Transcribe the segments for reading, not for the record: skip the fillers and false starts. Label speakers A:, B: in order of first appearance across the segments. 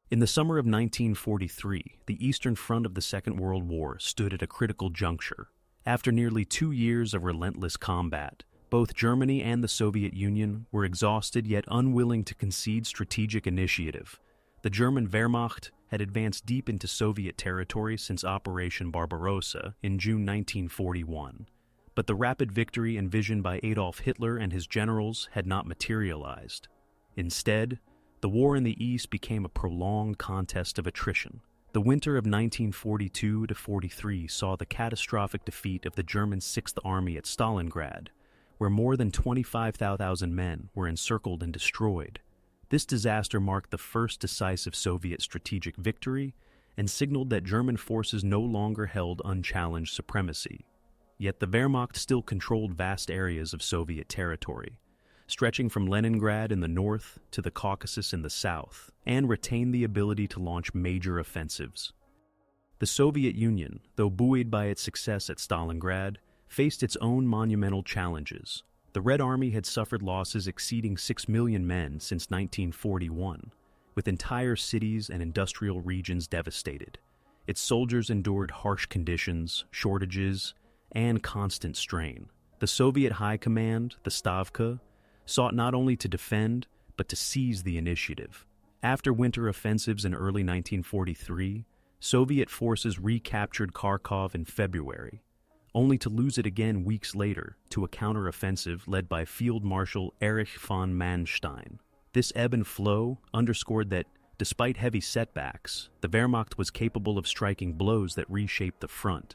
A: In the summer of 1943, the Eastern Front of the Second World War stood at a critical juncture. After nearly 2 years of relentless combat, both Germany and the Soviet Union were exhausted yet unwilling to concede strategic initiative. The German Wehrmacht had advanced deep into Soviet territory since Operation Barbarossa in June 1941. But the rapid victory envisioned by Adolf Hitler and his generals had not materialized. Instead, the war in the East became a prolonged contest of attrition. The winter of 1942-43 saw the catastrophic defeat of the German Sixth Army at Stalingrad, where more than 25,000 men were encircled and destroyed. This disaster marked the first decisive Soviet strategic victory and signaled that German forces no longer held unchallenged supremacy. Yet the Wehrmacht still controlled vast areas of Soviet territory, stretching from Leningrad in the north to the Caucasus in the south, and retained the ability to launch major offensives. The Soviet Union, though buoyed by its success at Stalingrad, faced its own monumental challenges. The Red Army had suffered losses exceeding 6 million men since 1941, with entire cities and industrial regions devastated. Its soldiers endured harsh conditions, shortages, and constant strain. The Soviet High Command, the Stavka, sought not only to defend, but to seize the initiative. After winter offensives in early 1943, Soviet forces recaptured Kharkov in February, only to lose it again weeks later to a counteroffensive led by Field Marshal Erich von Manstein. This ebb and flow underscored that, despite heavy setbacks, the Wehrmacht was capable of striking blows that reshaped the front.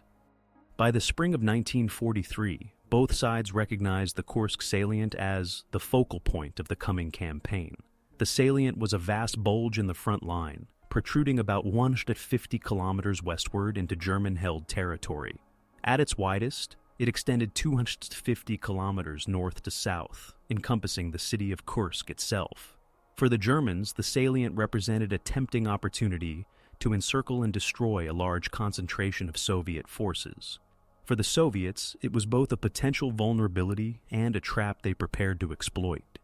A: By the spring of 1943, both sides recognized the Kursk salient as the focal point of the coming campaign. The salient was a vast bulge in the front line, protruding about 150 kilometers westward into German-held territory. At its widest, it extended 250 kilometers north to south, encompassing the city of Kursk itself. For the Germans, the salient represented a tempting opportunity to encircle and destroy a large concentration of Soviet forces. For the Soviets, it was both a potential vulnerability and a trap they prepared to exploit.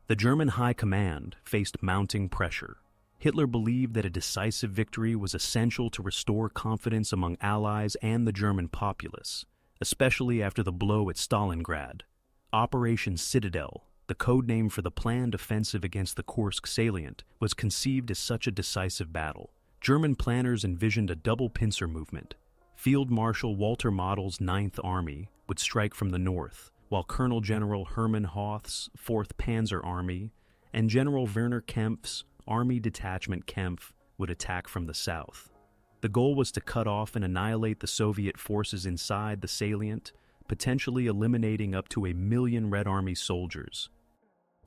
A: The German High Command faced mounting pressure. Hitler believed that a decisive victory was essential to restore confidence among allies and the German populace, especially after the blow at Stalingrad. Operation Citadel, the code name for the planned offensive against the Kursk salient, was conceived as such a decisive battle. German planners envisioned a double pincer movement. Field Marshal Walter Model's Ninth Army would strike from the north, while Colonel General Hermann Hoth's 4th Panzer Army and General Werner Kempf's Army Detachment Kempf would attack from the south. The goal was to cut off and annihilate the Soviet forces inside the salient, potentially eliminating up to 1 million Red Army soldiers.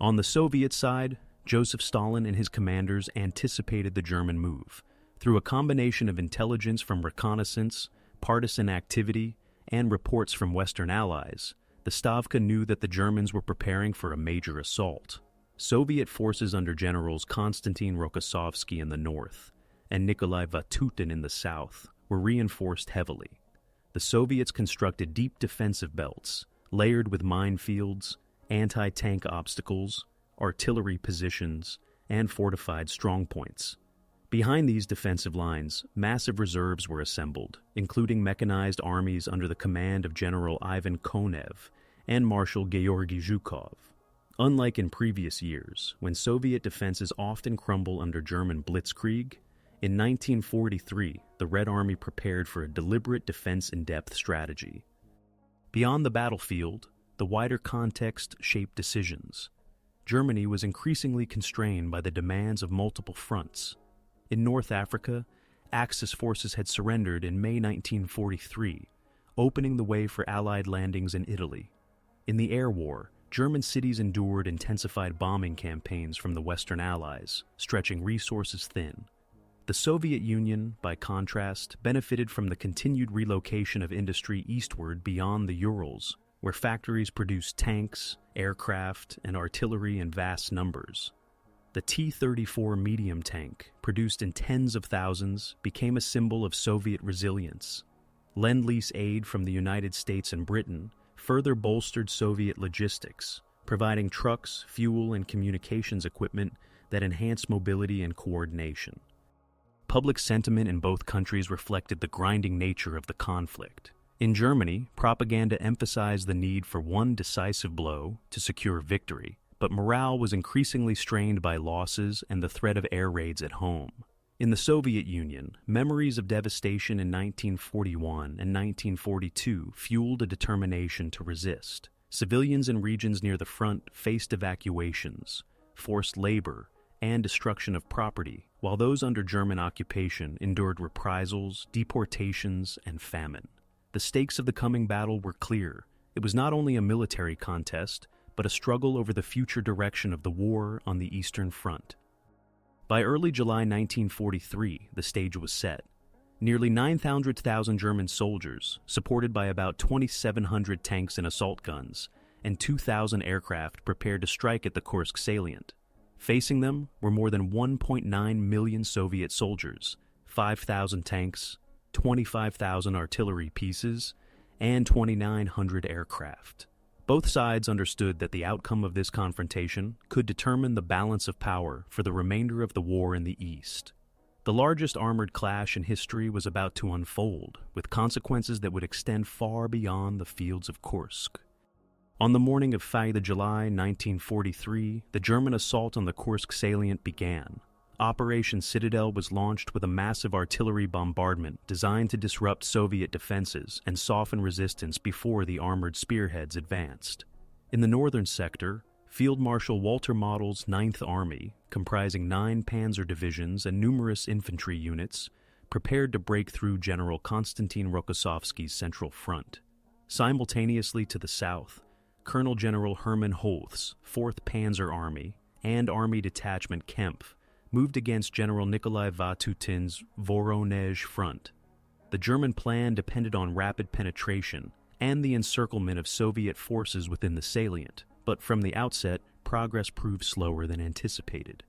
A: On the Soviet side, Joseph Stalin and his commanders anticipated the German move. Through a combination of intelligence from reconnaissance, partisan activity, and reports from Western allies, the Stavka knew that the Germans were preparing for a major assault. Soviet forces under Generals Konstantin Rokossovsky in the north and Nikolai Vatutin in the south were reinforced heavily. The Soviets constructed deep defensive belts, layered with minefields, anti-tank obstacles, artillery positions, and fortified strongpoints. Behind these defensive lines, massive reserves were assembled, including mechanized armies under the command of General Ivan Konev and Marshal Georgy Zhukov. Unlike in previous years, when Soviet defenses often crumble under German blitzkrieg, in 1943, the Red Army prepared for a deliberate defense-in-depth strategy. Beyond the battlefield, the wider context shaped decisions. Germany was increasingly constrained by the demands of multiple fronts. In North Africa, Axis forces had surrendered in May 1943, opening the way for Allied landings in Italy. In the air war, German cities endured intensified bombing campaigns from the Western Allies, stretching resources thin. The Soviet Union, by contrast, benefited from the continued relocation of industry eastward beyond the Urals, where factories produced tanks, aircraft, and artillery in vast numbers. The T-34 medium tank, produced in tens of thousands, became a symbol of Soviet resilience. Lend-Lease aid from the United States and Britain further bolstered Soviet logistics, providing trucks, fuel, and communications equipment that enhanced mobility and coordination. Public sentiment in both countries reflected the grinding nature of the conflict. In Germany, propaganda emphasized the need for one decisive blow to secure victory, but morale was increasingly strained by losses and the threat of air raids at home. In the Soviet Union, memories of devastation in 1941 and 1942 fueled a determination to resist. Civilians in regions near the front faced evacuations, forced labor, and destruction of property, while those under German occupation endured reprisals, deportations, and famine. The stakes of the coming battle were clear. It was not only a military contest, but a struggle over the future direction of the war on the Eastern Front. By early July 1943, the stage was set. Nearly 900,000 German soldiers, supported by about 2,700 tanks and assault guns, and 2,000 aircraft prepared to strike at the Kursk salient. Facing them were more than 1.9 million Soviet soldiers, 5,000 tanks, 25,000 artillery pieces, and 2,900 aircraft. Both sides understood that the outcome of this confrontation could determine the balance of power for the remainder of the war in the East. The largest armored clash in history was about to unfold, with consequences that would extend far beyond the fields of Kursk. On the morning of 5 July 1943, the German assault on the Kursk salient began. Operation Citadel was launched with a massive artillery bombardment designed to disrupt Soviet defenses and soften resistance before the armored spearheads advanced. In the northern sector, Field Marshal Walter Model's 9th Army, comprising 9 panzer divisions and numerous infantry units, prepared to break through General Konstantin Rokossovsky's central front. Simultaneously to the south, Colonel General Hermann Holth's 4th Panzer Army and Army Detachment Kempf moved against General Nikolai Vatutin's Voronezh front. The German plan depended on rapid penetration and the encirclement of Soviet forces within the salient, but from the outset, progress proved slower than anticipated.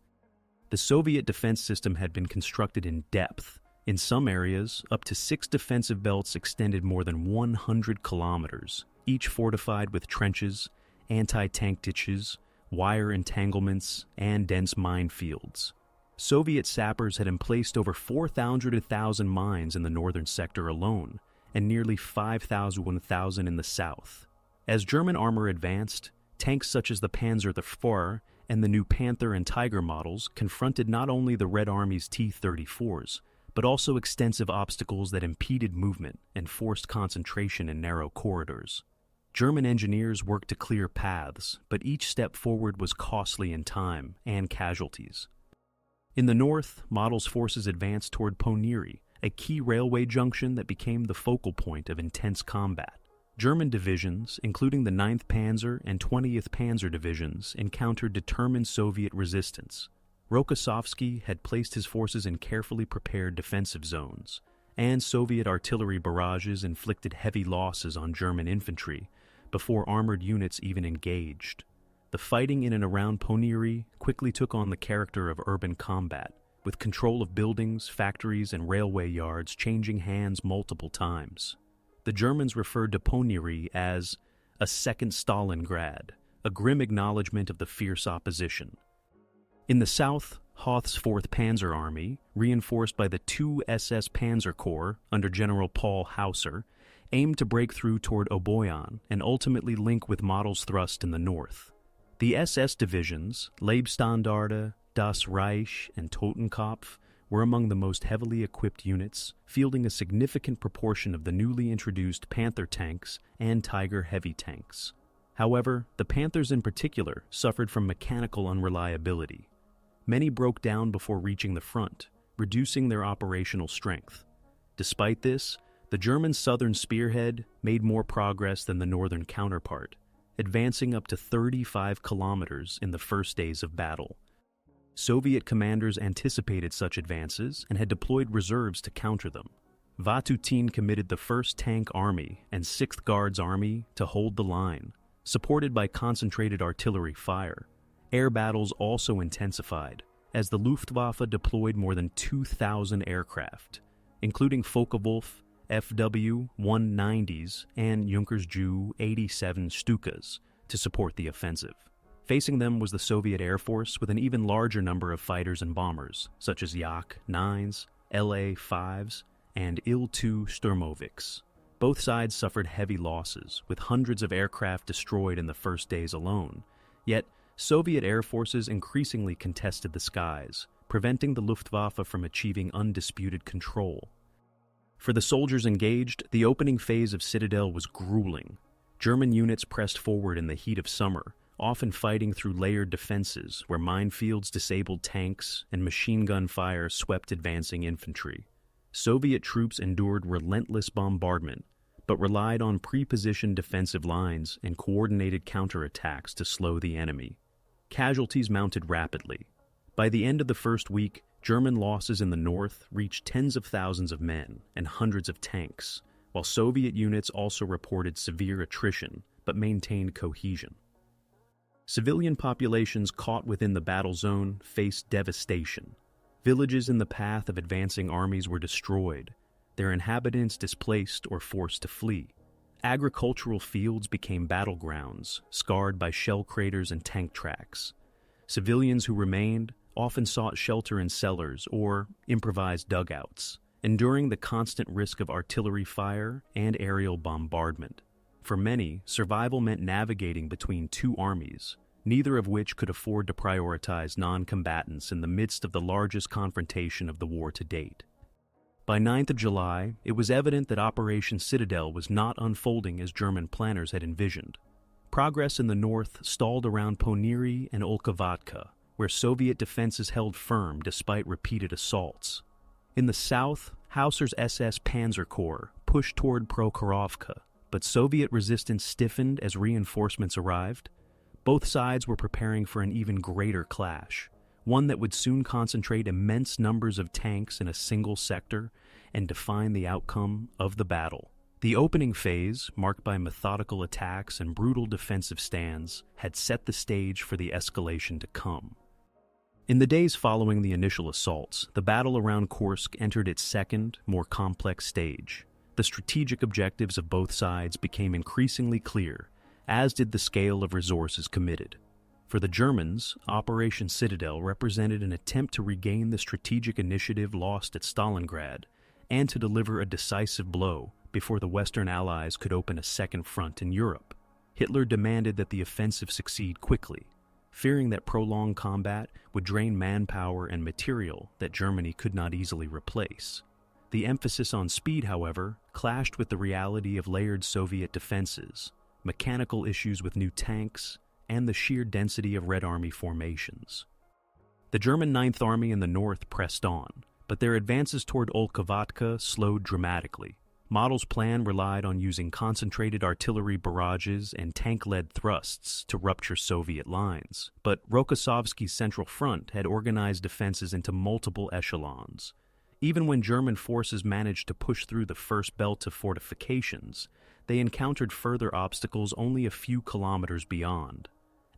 A: The Soviet defense system had been constructed in depth. In some areas, up to 6 defensive belts extended more than 100 kilometers, each fortified with trenches, anti-tank ditches, wire entanglements, and dense minefields. Soviet sappers had emplaced over 400,000 mines in the northern sector alone, and nearly 5,000 in the south. As German armor advanced, tanks such as the Panzer IV and the new Panther and Tiger models confronted not only the Red Army's T-34s, but also extensive obstacles that impeded movement and forced concentration in narrow corridors. German engineers worked to clear paths, but each step forward was costly in time and casualties. In the north, Model's forces advanced toward Ponyri, a key railway junction that became the focal point of intense combat. German divisions, including the 9th Panzer and 20th Panzer divisions, encountered determined Soviet resistance. Rokossovsky had placed his forces in carefully prepared defensive zones, and Soviet artillery barrages inflicted heavy losses on German infantry before armored units even engaged. The fighting in and around Ponyri quickly took on the character of urban combat, with control of buildings, factories, and railway yards changing hands multiple times. The Germans referred to Ponyri as a second Stalingrad, a grim acknowledgement of the fierce opposition. In the south, Hoth's 4th Panzer Army, reinforced by the 2 SS Panzer Corps under General Paul Hauser, aimed to break through toward Oboyan and ultimately link with Model's thrust in the north. The SS divisions, Leibstandarte, Das Reich, and Totenkopf, were among the most heavily equipped units, fielding a significant proportion of the newly introduced Panther tanks and Tiger heavy tanks. However, the Panthers in particular suffered from mechanical unreliability. Many broke down before reaching the front, reducing their operational strength. Despite this, the German southern spearhead made more progress than the northern counterpart, advancing up to 35 kilometers in the first days of battle. Soviet commanders anticipated such advances and had deployed reserves to counter them. Vatutin committed the 1st Tank Army and 6th Guards Army to hold the line, supported by concentrated artillery fire. Air battles also intensified, as the Luftwaffe deployed more than 2,000 aircraft, including Focke-Wulf FW-190s and Junkers Ju 87 Stukas, to support the offensive. Facing them was the Soviet Air Force with an even larger number of fighters and bombers, such as Yak-9s, La-5s, and Il-2 Sturmoviks. Both sides suffered heavy losses, with hundreds of aircraft destroyed in the first days alone. Yet, Soviet air forces increasingly contested the skies, preventing the Luftwaffe from achieving undisputed control. For the soldiers engaged, the opening phase of Citadel was grueling. German units pressed forward in the heat of summer, often fighting through layered defenses where minefields disabled tanks and machine gun fire swept advancing infantry. Soviet troops endured relentless bombardment, but relied on pre-positioned defensive lines and coordinated counterattacks to slow the enemy. Casualties mounted rapidly. By the end of the first week, German losses in the north reached tens of thousands of men and hundreds of tanks, while Soviet units also reported severe attrition but maintained cohesion. Civilian populations caught within the battle zone faced devastation. Villages in the path of advancing armies were destroyed, their inhabitants displaced or forced to flee. Agricultural fields became battlegrounds, scarred by shell craters and tank tracks. Civilians who remained often sought shelter in cellars or improvised dugouts, enduring the constant risk of artillery fire and aerial bombardment. For many, survival meant navigating between two armies, neither of which could afford to prioritize non-combatants in the midst of the largest confrontation of the war to date. By 9th of July, it was evident that Operation Citadel was not unfolding as German planners had envisioned. Progress in the north stalled around Ponyri and Olkovodka, where Soviet defenses held firm despite repeated assaults. In the south, Hauser's SS Panzer Corps pushed toward Prokhorovka, but Soviet resistance stiffened as reinforcements arrived. Both sides were preparing for an even greater clash, one that would soon concentrate immense numbers of tanks in a single sector and define the outcome of the battle. The opening phase, marked by methodical attacks and brutal defensive stands, had set the stage for the escalation to come. In the days following the initial assaults, the battle around Kursk entered its second, more complex stage. The strategic objectives of both sides became increasingly clear, as did the scale of resources committed. For the Germans, Operation Citadel represented an attempt to regain the strategic initiative lost at Stalingrad and to deliver a decisive blow before the Western Allies could open a second front in Europe. Hitler demanded that the offensive succeed quickly, fearing that prolonged combat would drain manpower and material that Germany could not easily replace. The emphasis on speed, however, clashed with the reality of layered Soviet defenses, mechanical issues with new tanks, and the sheer density of Red Army formations. The German Ninth Army in the north pressed on, but their advances toward Olkovodka slowed dramatically. Model's plan relied on using concentrated artillery barrages and tank-led thrusts to rupture Soviet lines, but Rokossovsky's Central Front had organized defenses into multiple echelons. Even when German forces managed to push through the first belt of fortifications, they encountered further obstacles only a few kilometers beyond.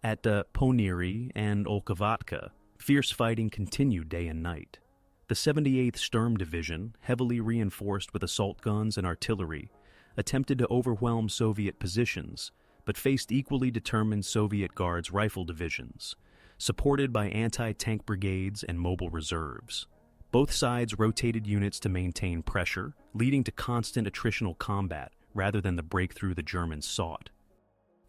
A: At Ponyri and Olkovodka, fierce fighting continued day and night. The 78th Sturm Division, heavily reinforced with assault guns and artillery, attempted to overwhelm Soviet positions, but faced equally determined Soviet Guards rifle divisions, supported by anti-tank brigades and mobile reserves. Both sides rotated units to maintain pressure, leading to constant attritional combat rather than the breakthrough the Germans sought.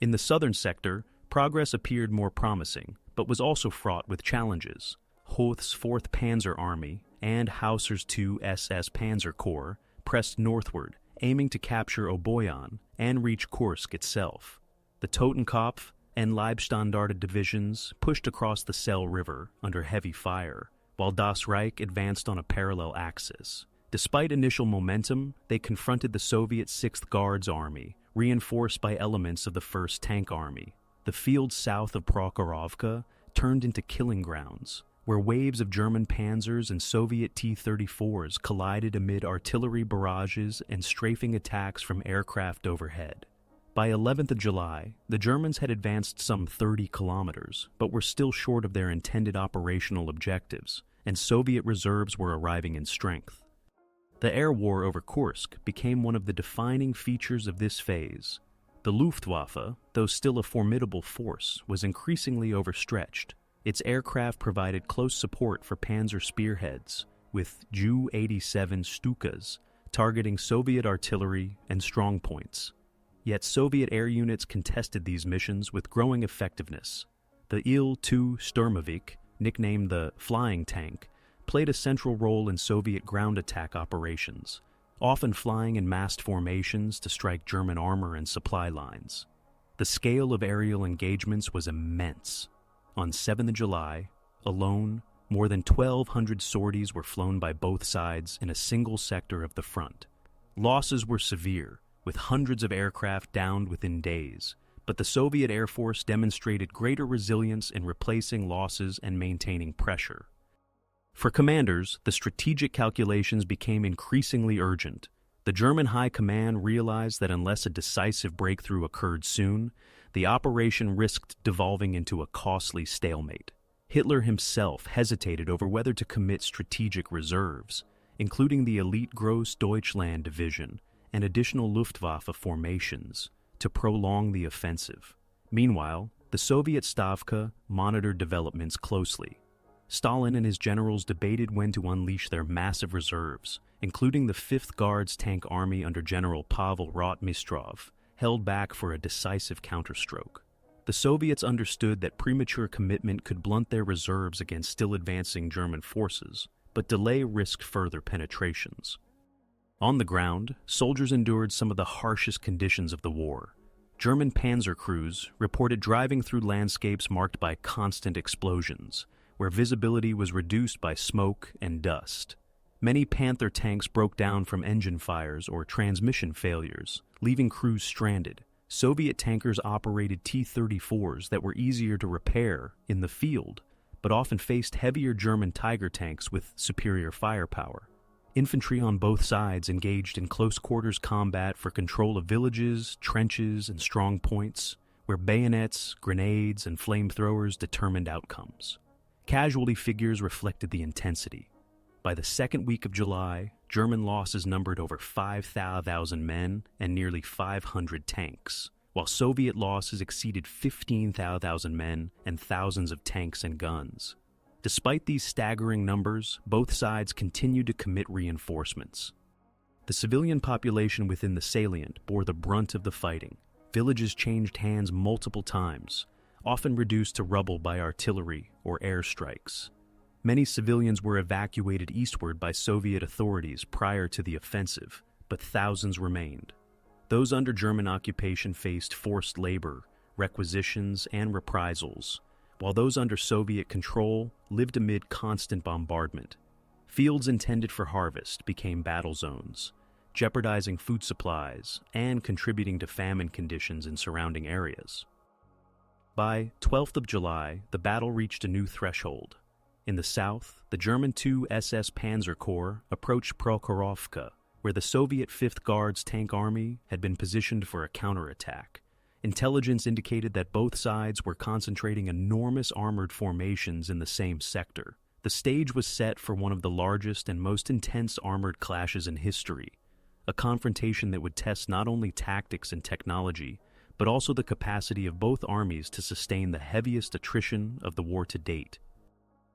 A: In the southern sector, progress appeared more promising, but was also fraught with challenges. Hoth's 4th Panzer Army and Hauser's 2 SS Panzer Corps pressed northward, aiming to capture Oboyan and reach Kursk itself. The Totenkopf and Leibstandarte divisions pushed across the Sel River under heavy fire, while Das Reich advanced on a parallel axis. Despite initial momentum, they confronted the Soviet 6th Guards Army, reinforced by elements of the 1st Tank Army. The field south of Prokhorovka turned into killing grounds, where waves of German panzers and Soviet T-34s collided amid artillery barrages and strafing attacks from aircraft overhead. By 11th of July, the Germans had advanced some 30 kilometers, but were still short of their intended operational objectives, and Soviet reserves were arriving in strength. The air war over Kursk became one of the defining features of this phase. The Luftwaffe, though still a formidable force, was increasingly overstretched. Its aircraft provided close support for Panzer spearheads, with Ju-87 Stukas targeting Soviet artillery and strongpoints. Yet Soviet air units contested these missions with growing effectiveness. The Il-2 Sturmovik, nicknamed the Flying Tank, played a central role in Soviet ground attack operations, often flying in massed formations to strike German armor and supply lines. The scale of aerial engagements was immense. On 7th of July, alone, more than 1,200 sorties were flown by both sides in a single sector of the front. Losses were severe, with hundreds of aircraft downed within days, but the Soviet Air Force demonstrated greater resilience in replacing losses and maintaining pressure. For commanders, the strategic calculations became increasingly urgent. The German High Command realized that unless a decisive breakthrough occurred soon, the operation risked devolving into a costly stalemate. Hitler himself hesitated over whether to commit strategic reserves, including the elite Gross Deutschland Division and additional Luftwaffe formations, to prolong the offensive. Meanwhile, the Soviet Stavka monitored developments closely. Stalin and his generals debated when to unleash their massive reserves, including the 5th Guards Tank Army under General Pavel Rotmistrov, held back for a decisive counterstroke. The Soviets understood that premature commitment could blunt their reserves against still advancing German forces, but delay risked further penetrations. On the ground, soldiers endured some of the harshest conditions of the war. German panzer crews reported driving through landscapes marked by constant explosions, where visibility was reduced by smoke and dust. Many Panther tanks broke down from engine fires or transmission failures, leaving crews stranded. Soviet tankers operated T-34s that were easier to repair in the field, but often faced heavier German Tiger tanks with superior firepower. Infantry on both sides engaged in close-quarters combat for control of villages, trenches, and strong points, where bayonets, grenades, and flamethrowers determined outcomes. Casualty figures reflected the intensity. By the second week of July, German losses numbered over 5,000 men and nearly 500 tanks, while Soviet losses exceeded 15,000 men and thousands of tanks and guns. Despite these staggering numbers, both sides continued to commit reinforcements. The civilian population within the salient bore the brunt of the fighting. Villages changed hands multiple times, often reduced to rubble by artillery or airstrikes. Many civilians were evacuated eastward by Soviet authorities prior to the offensive, but thousands remained. Those under German occupation faced forced labor, requisitions, and reprisals, while those under Soviet control lived amid constant bombardment. Fields intended for harvest became battle zones, jeopardizing food supplies and contributing to famine conditions in surrounding areas. By 12th of July, the battle reached a new threshold. In the south, the German 2 SS Panzer Corps approached Prokhorovka, where the Soviet 5th Guards Tank Army had been positioned for a counterattack. Intelligence indicated that both sides were concentrating enormous armored formations in the same sector. The stage was set for one of the largest and most intense armored clashes in history, a confrontation that would test not only tactics and technology, but also the capacity of both armies to sustain the heaviest attrition of the war to date.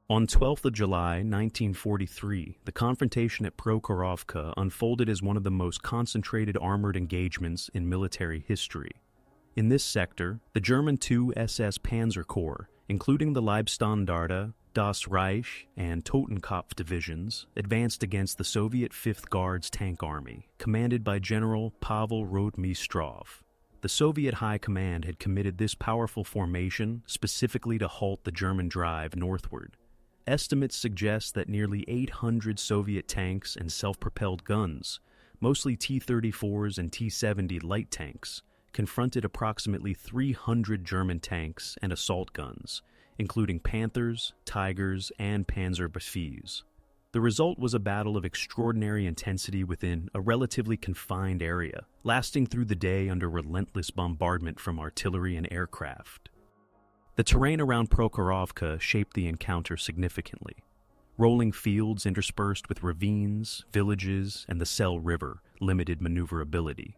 A: On 12th of July, 1943, the confrontation at Prokhorovka unfolded as one of the most concentrated armored engagements in military history. In this sector, the German 2 SS Panzer Corps, including the Leibstandarte, Das Reich, and Totenkopf divisions, advanced against the Soviet 5th Guards Tank Army, commanded by General Pavel Rotmistrov. The Soviet High Command had committed this powerful formation specifically to halt the German drive northward. Estimates suggest that nearly 800 Soviet tanks and self-propelled guns, mostly T-34s and T-70 light tanks, confronted approximately 300 German tanks and assault guns, including Panthers, Tigers, and Panzerbuffets. The result was a battle of extraordinary intensity within a relatively confined area, lasting through the day under relentless bombardment from artillery and aircraft. The terrain around Prokhorovka shaped the encounter significantly. Rolling fields interspersed with ravines, villages, and the Sel River limited maneuverability.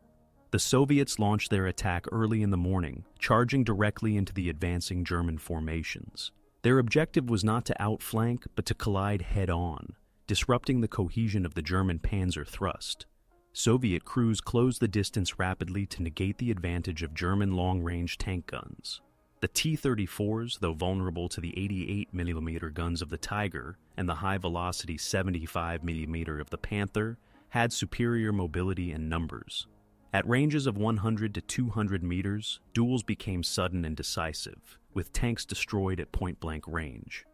A: The Soviets launched their attack early in the morning, charging directly into the advancing German formations. Their objective was not to outflank, but to collide head-on, disrupting the cohesion of the German panzer thrust. Soviet crews closed the distance rapidly to negate the advantage of German long-range tank guns. The T-34s, though vulnerable to the 88mm guns of the Tiger and the high-velocity 75mm of the Panther, had superior mobility and numbers. At ranges of 100 to 200 meters, duels became sudden and decisive, with tanks destroyed at point-blank range.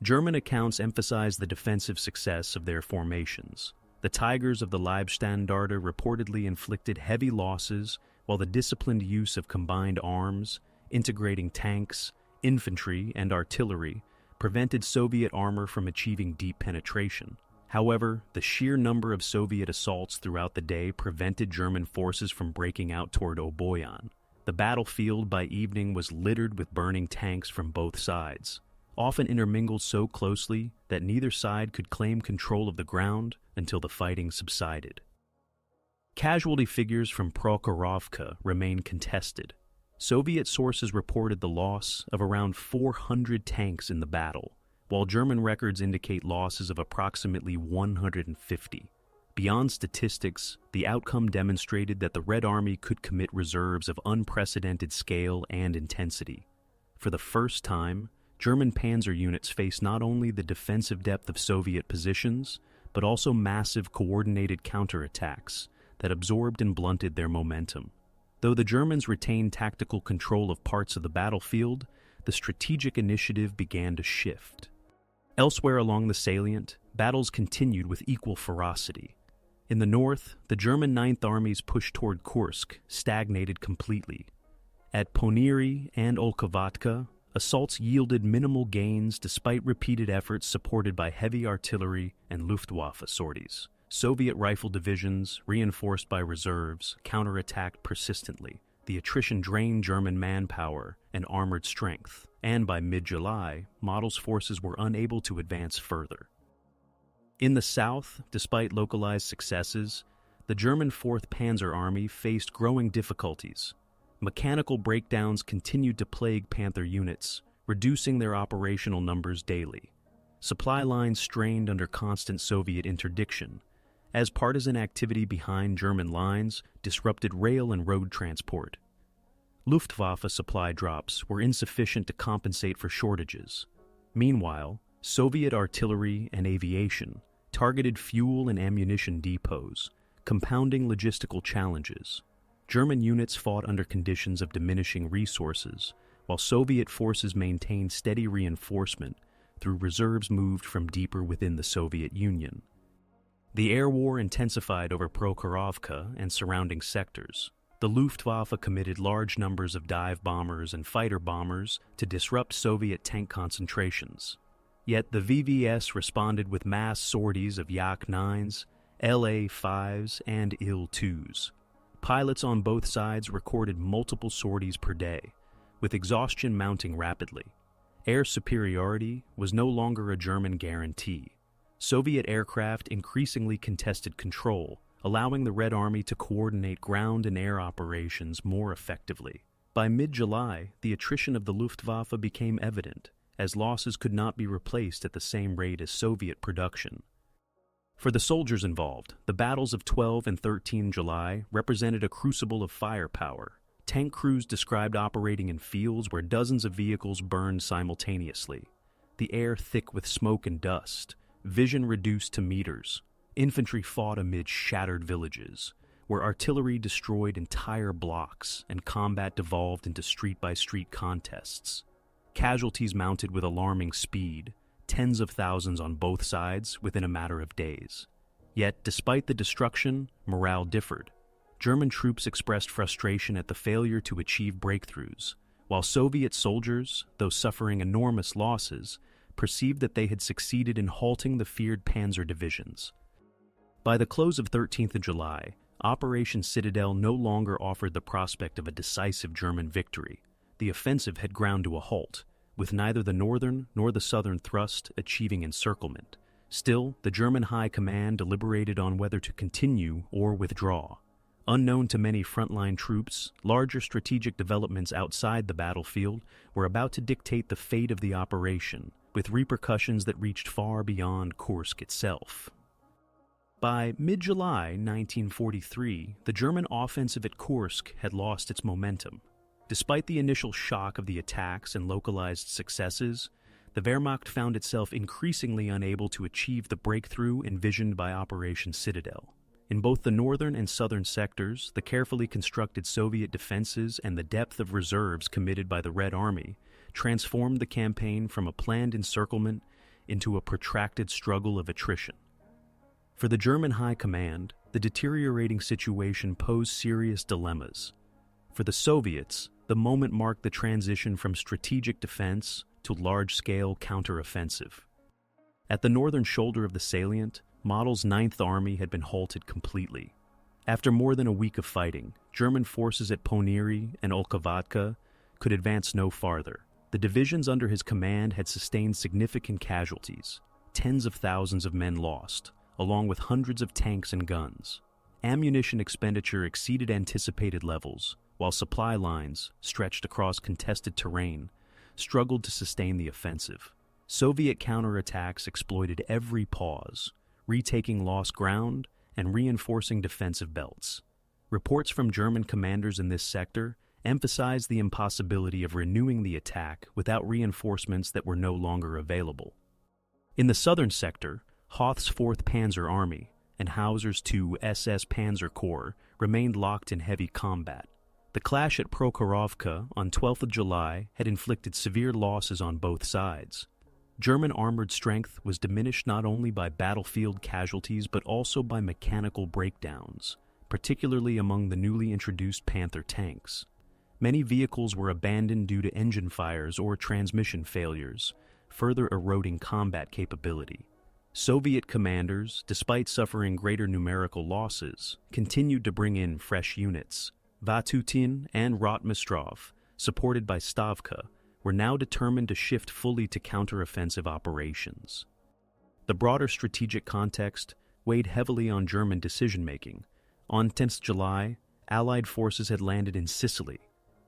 A: German accounts emphasize the defensive success of their formations. The Tigers of the Leibstandarte reportedly inflicted heavy losses, while the disciplined use of combined arms, integrating tanks, infantry, and artillery, prevented Soviet armor from achieving deep penetration. However, the sheer number of Soviet assaults throughout the day prevented German forces from breaking out toward Oboyan. The battlefield by evening was littered with burning tanks from both sides, often intermingled so closely that neither side could claim control of the ground until the fighting subsided. Casualty figures from Prokhorovka remain contested. Soviet sources reported the loss of around 400 tanks in the battle, while German records indicate losses of approximately 150. Beyond statistics, the outcome demonstrated that the Red Army could commit reserves of unprecedented scale and intensity. For the first time, German panzer units faced not only the defensive depth of Soviet positions, but also massive coordinated counterattacks that absorbed and blunted their momentum. Though the Germans retained tactical control of parts of the battlefield, the strategic initiative began to shift. Elsewhere along the salient, battles continued with equal ferocity. In the north, the German Ninth Army's push toward Kursk stagnated completely. At Ponyri and Olkovatka, assaults yielded minimal gains despite repeated efforts supported by heavy artillery and Luftwaffe sorties. Soviet rifle divisions, reinforced by reserves, counterattacked persistently. The attrition drained German manpower and armored strength, and by mid-July, Model's forces were unable to advance further. In the south, despite localized successes, the German 4th Panzer Army faced growing difficulties. Mechanical breakdowns continued to plague Panther units, reducing their operational numbers daily. Supply lines strained under constant Soviet interdiction, as partisan activity behind German lines disrupted rail and road transport. Luftwaffe supply drops were insufficient to compensate for shortages. Meanwhile, Soviet artillery and aviation targeted fuel and ammunition depots, compounding logistical challenges. German units fought under conditions of diminishing resources, while Soviet forces maintained steady reinforcement through reserves moved from deeper within the Soviet Union. The air war intensified over Prokhorovka and surrounding sectors. The Luftwaffe committed large numbers of dive bombers and fighter bombers to disrupt Soviet tank concentrations. Yet the VVS responded with mass sorties of Yak-9s, LA-5s, and Il-2s. Pilots on both sides recorded multiple sorties per day, with exhaustion mounting rapidly. Air superiority was no longer a German guarantee. Soviet aircraft increasingly contested control, allowing the Red Army to coordinate ground and air operations more effectively. By mid-July, the attrition of the Luftwaffe became evident, as losses could not be replaced at the same rate as Soviet production. For the soldiers involved, the battles of 12 and 13 July represented a crucible of firepower. Tank crews described operating in fields where dozens of vehicles burned simultaneously, the air thick with smoke and dust, vision reduced to meters. Infantry fought amid shattered villages, where artillery destroyed entire blocks and combat devolved into street-by-street contests. Casualties mounted with alarming speed, tens of thousands on both sides within a matter of days. Yet, despite the destruction, morale differed. German troops expressed frustration at the failure to achieve breakthroughs, while Soviet soldiers, though suffering enormous losses, perceived that they had succeeded in halting the feared panzer divisions. By the close of 13th July, Operation Citadel no longer offered the prospect of a decisive German victory. The offensive had ground to a halt, with neither the northern nor the southern thrust achieving encirclement. Still, the German High Command deliberated on whether to continue or withdraw. Unknown to many frontline troops, larger strategic developments outside the battlefield were about to dictate the fate of the operation, with repercussions that reached far beyond Kursk itself. By mid-July 1943, the German offensive at Kursk had lost its momentum. Despite the initial shock of the attacks and localized successes, the Wehrmacht found itself increasingly unable to achieve the breakthrough envisioned by Operation Citadel. In both the northern and southern sectors, the carefully constructed Soviet defenses and the depth of reserves committed by the Red Army transformed the campaign from a planned encirclement into a protracted struggle of attrition. For the German High Command, the deteriorating situation posed serious dilemmas. For the Soviets, the moment marked the transition from strategic defense to large-scale counteroffensive. At the northern shoulder of the salient, Model's 9th Army had been halted completely. After more than a week of fighting, German forces at Poniri and Olkovatka could advance no farther. The divisions under his command had sustained significant casualties, tens of thousands of men lost, along with hundreds of tanks and guns. Ammunition expenditure exceeded anticipated levels, while supply lines, stretched across contested terrain, struggled to sustain the offensive. Soviet counterattacks exploited every pause, retaking lost ground and reinforcing defensive belts. Reports from German commanders in this sector emphasized the impossibility of renewing the attack without reinforcements that were no longer available. In the southern sector, Hoth's 4th Panzer Army and Hauser's 2 SS Panzer Corps remained locked in heavy combat. The clash at Prokhorovka on 12th of July had inflicted severe losses on both sides. German armored strength was diminished not only by battlefield casualties but also by mechanical breakdowns, particularly among the newly introduced Panther tanks. Many vehicles were abandoned due to engine fires or transmission failures, further eroding combat capability. Soviet commanders, despite suffering greater numerical losses, continued to bring in fresh units. Vatutin and Rotmistrov, supported by Stavka, were now determined to shift fully to counteroffensive operations. The broader strategic context weighed heavily on German decision-making. On 10th July, Allied forces had landed in Sicily,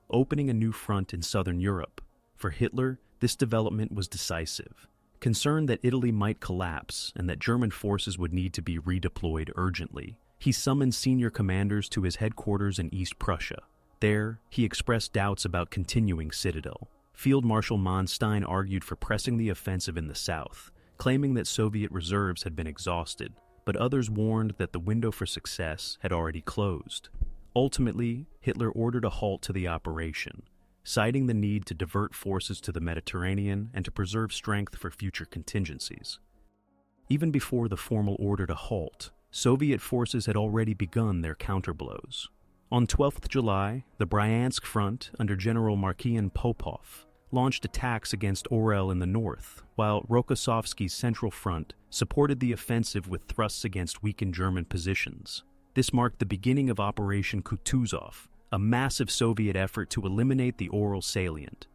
A: opening a new front in southern Europe. For Hitler, this development was decisive. Concerned that Italy might collapse and that German forces would need to be redeployed urgently, he summoned senior commanders to his headquarters in East Prussia. There, he expressed doubts about continuing Citadel. Field Marshal Manstein argued for pressing the offensive in the south, claiming that Soviet reserves had been exhausted, but others warned that the window for success had already closed. Ultimately, Hitler ordered a halt to the operation, citing the need to divert forces to the Mediterranean and to preserve strength for future contingencies. Even before the formal order to halt, Soviet forces had already begun their counterblows. On 12th July, the Bryansk front, under General Markian Popov, launched attacks against Orel in the north, while Rokossovsky's Central Front supported the offensive with thrusts against weakened German positions. This marked the beginning of Operation Kutuzov, a massive Soviet effort to eliminate the Orel salient.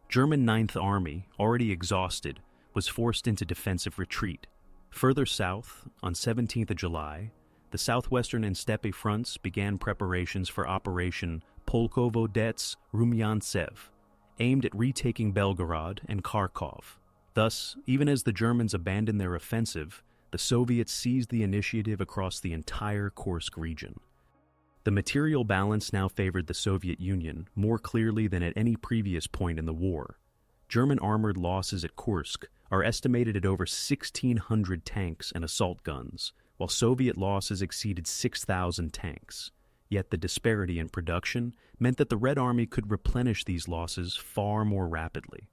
A: German 9th Army, already exhausted, was forced into defensive retreat. Further south, on 17th of July, the southwestern and steppe fronts began preparations for Operation Polkovodets Rumyantsev, aimed at retaking Belgorod and Kharkov. Thus, even as the Germans abandoned their offensive, the Soviets seized the initiative across the entire Kursk region. The material balance now favored the Soviet Union more clearly than at any previous point in the war. German armored losses at Kursk are estimated at over 1,600 tanks and assault guns, while Soviet losses exceeded 6,000 tanks. Yet the disparity in production meant that the Red Army could replenish these losses far more rapidly.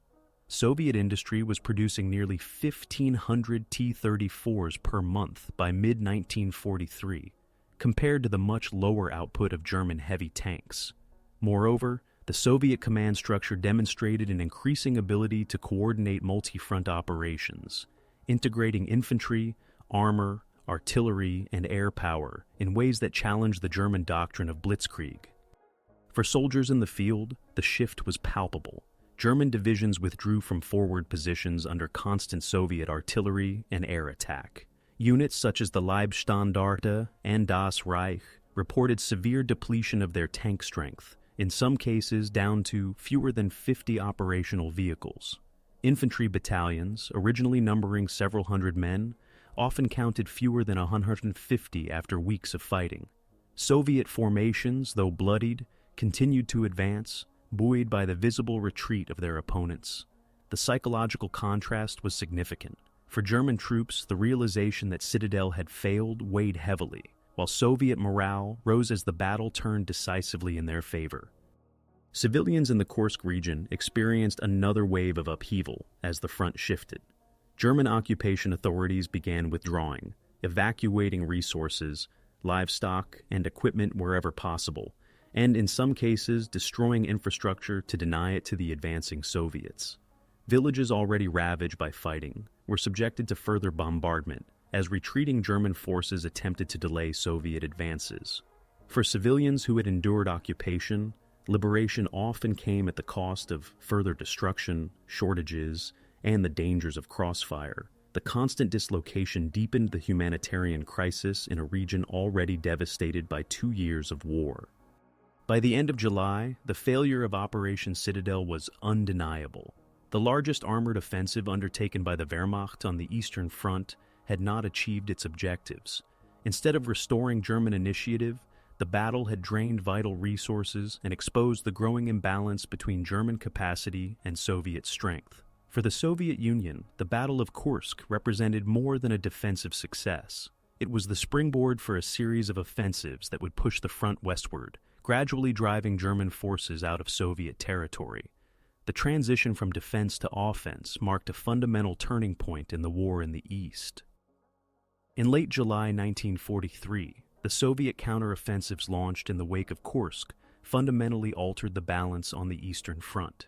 A: Soviet industry was producing nearly 1,500 T-34s per month by mid-1943, compared to the much lower output of German heavy tanks. Moreover, the Soviet command structure demonstrated an increasing ability to coordinate multi-front operations, integrating infantry, armor, artillery, and air power in ways that challenged the German doctrine of blitzkrieg. For soldiers in the field, the shift was palpable. German divisions withdrew from forward positions under constant Soviet artillery and air attack. Units such as the Leibstandarte and Das Reich reported severe depletion of their tank strength, in some cases down to fewer than 50 operational vehicles. Infantry battalions, originally numbering several hundred men, often counted fewer than 150 after weeks of fighting. Soviet formations, though bloodied, continued to advance, buoyed by the visible retreat of their opponents. The psychological contrast was significant. For German troops, the realization that Citadel had failed weighed heavily, while Soviet morale rose as the battle turned decisively in their favor. Civilians in the Kursk region experienced another wave of upheaval as the front shifted. German occupation authorities began withdrawing, evacuating resources, livestock, and equipment wherever possible, and in some cases destroying infrastructure to deny it to the advancing Soviets. Villages already ravaged by fighting were subjected to further bombardment as retreating German forces attempted to delay Soviet advances. For civilians who had endured occupation, liberation often came at the cost of further destruction, shortages, and the dangers of crossfire. The constant dislocation deepened the humanitarian crisis in a region already devastated by 2 years of war. By the end of July, the failure of Operation Citadel was undeniable. The largest armored offensive undertaken by the Wehrmacht on the Eastern Front had not achieved its objectives. Instead of restoring German initiative, the battle had drained vital resources and exposed the growing imbalance between German capacity and Soviet strength. For the Soviet Union, the Battle of Kursk represented more than a defensive success. It was the springboard for a series of offensives that would push the front westward, gradually driving German forces out of Soviet territory. The transition from defense to offense marked a fundamental turning point in the war in the East. In late July 1943, the Soviet counteroffensives launched in the wake of Kursk fundamentally altered the balance on the Eastern Front.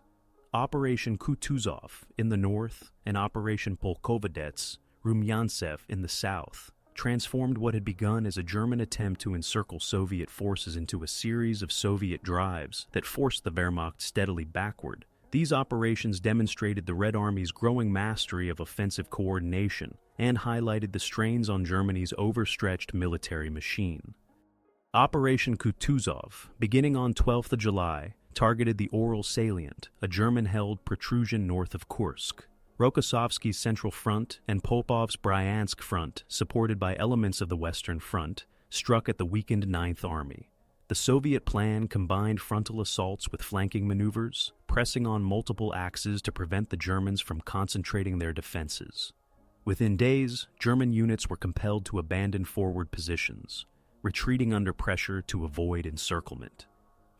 A: Operation Kutuzov in the north and Operation Polkovodets Rumyantsev in the south transformed what had begun as a German attempt to encircle Soviet forces into a series of Soviet drives that forced the Wehrmacht steadily backward. These operations demonstrated the Red Army's growing mastery of offensive coordination and highlighted the strains on Germany's overstretched military machine. Operation Kutuzov, beginning on 12th of July, targeted the Orel salient, a German-held protrusion north of Kursk. Rokossovsky's Central Front and Popov's Bryansk Front, supported by elements of the Western Front, struck at the weakened Ninth Army. The Soviet plan combined frontal assaults with flanking maneuvers, pressing on multiple axes to prevent the Germans from concentrating their defenses. Within days, German units were compelled to abandon forward positions, retreating under pressure to avoid encirclement.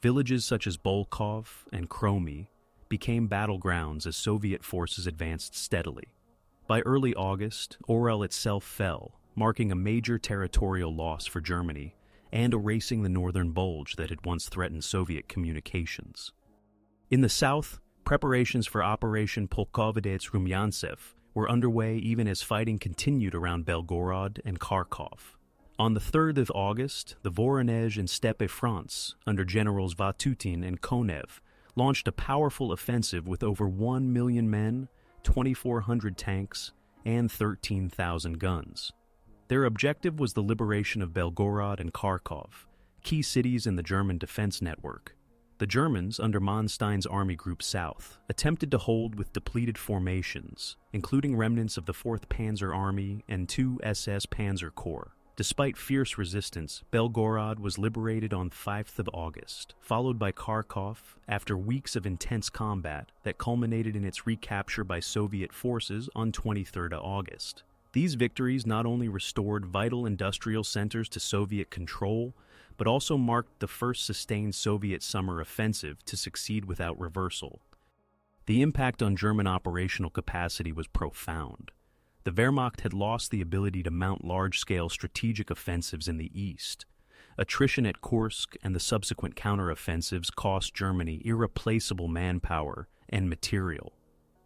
A: Villages such as Belgorod and Kromy became battlegrounds as Soviet forces advanced steadily. By early August, Orel itself fell, marking a major territorial loss for Germany and erasing the northern bulge that had once threatened Soviet communications. In the south, preparations for Operation Polkovodets Rumyantsev were underway even as fighting continued around Belgorod and Kharkov. On the 3rd of August, the Voronezh and Steppe fronts, under Generals Vatutin and Konev, launched a powerful offensive with over 1 million men, 2,400 tanks, and 13,000 guns. Their objective was the liberation of Belgorod and Kharkov, key cities in the German defense network. The Germans, under Manstein's Army Group South, attempted to hold with depleted formations, including remnants of the 4th Panzer Army and 2 SS Panzer Corps. Despite fierce resistance, Belgorod was liberated on 5th of August, followed by Kharkov after weeks of intense combat that culminated in its recapture by Soviet forces on 23rd of August. These victories not only restored vital industrial centers to Soviet control, but also marked the first sustained Soviet summer offensive to succeed without reversal. The impact on German operational capacity was profound. The Wehrmacht had lost the ability to mount large-scale strategic offensives in the east. Attrition at Kursk and the subsequent counteroffensives cost Germany irreplaceable manpower and material.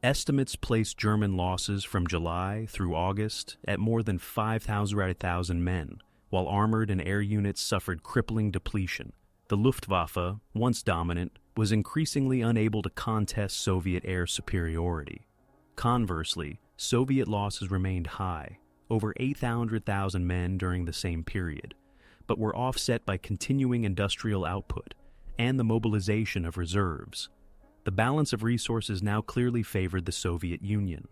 A: Estimates placed German losses from July through August at more than 5,000 men, while armored and air units suffered crippling depletion. The Luftwaffe, once dominant, was increasingly unable to contest Soviet air superiority. Conversely, Soviet losses remained high, over 800,000 men during the same period. but were offset by continuing industrial output and the mobilization of reserves. The balance of resources now clearly favored the Soviet Union.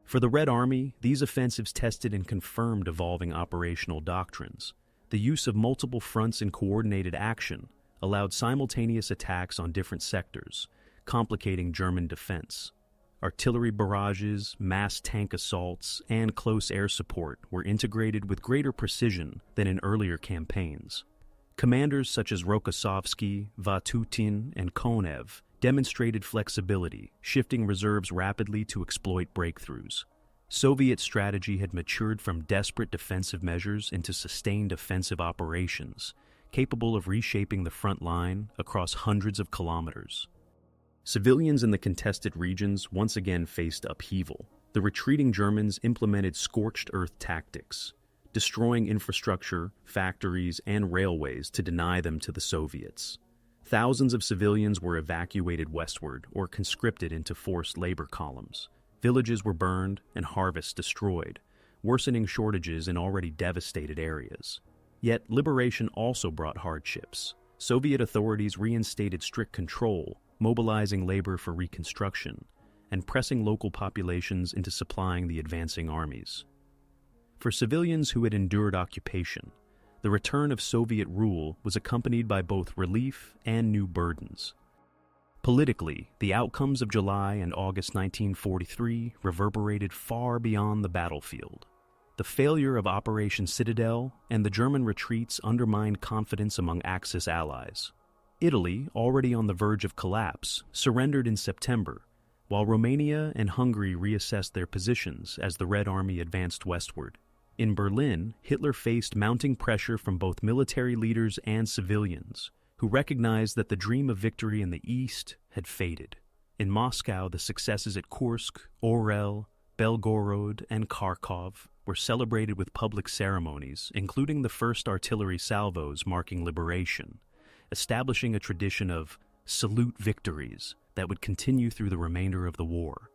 A: For the Red Army, these offensives tested and confirmed evolving operational doctrines. The use of multiple fronts in coordinated action allowed simultaneous attacks on different sectors, complicating German defense. Artillery barrages, mass tank assaults, and close air support were integrated with greater precision than in earlier campaigns. Commanders such as Rokossovsky, Vatutin, and Konev demonstrated flexibility, shifting reserves rapidly to exploit breakthroughs. Soviet strategy had matured from desperate defensive measures into sustained offensive operations, capable of reshaping the front line across hundreds of kilometers. Civilians in the contested regions once again faced upheaval. The retreating Germans implemented scorched earth tactics, destroying infrastructure, factories, and railways to deny them to the Soviets. Thousands of civilians were evacuated westward or conscripted into forced labor columns. Villages were burned and harvests destroyed, worsening shortages in already devastated areas. Yet liberation also brought hardships. Soviet authorities reinstated strict control, mobilizing labor for reconstruction, and pressing local populations into supplying the advancing armies. For civilians who had endured occupation, the return of Soviet rule was accompanied by both relief and new burdens. Politically, the outcomes of July and August 1943 reverberated far beyond the battlefield. The failure of Operation Citadel and the German retreats undermined confidence among Axis allies. Italy, already on the verge of collapse, surrendered in September, while Romania and Hungary reassessed their positions as the Red Army advanced westward. In Berlin, Hitler faced mounting pressure from both military leaders and civilians, who recognized that the dream of victory in the east had faded. In Moscow, the successes at Kursk, Orel, Belgorod, and Kharkov were celebrated with public ceremonies, including the first artillery salvos marking liberation, establishing a tradition of salute victories that would continue through the remainder of the war.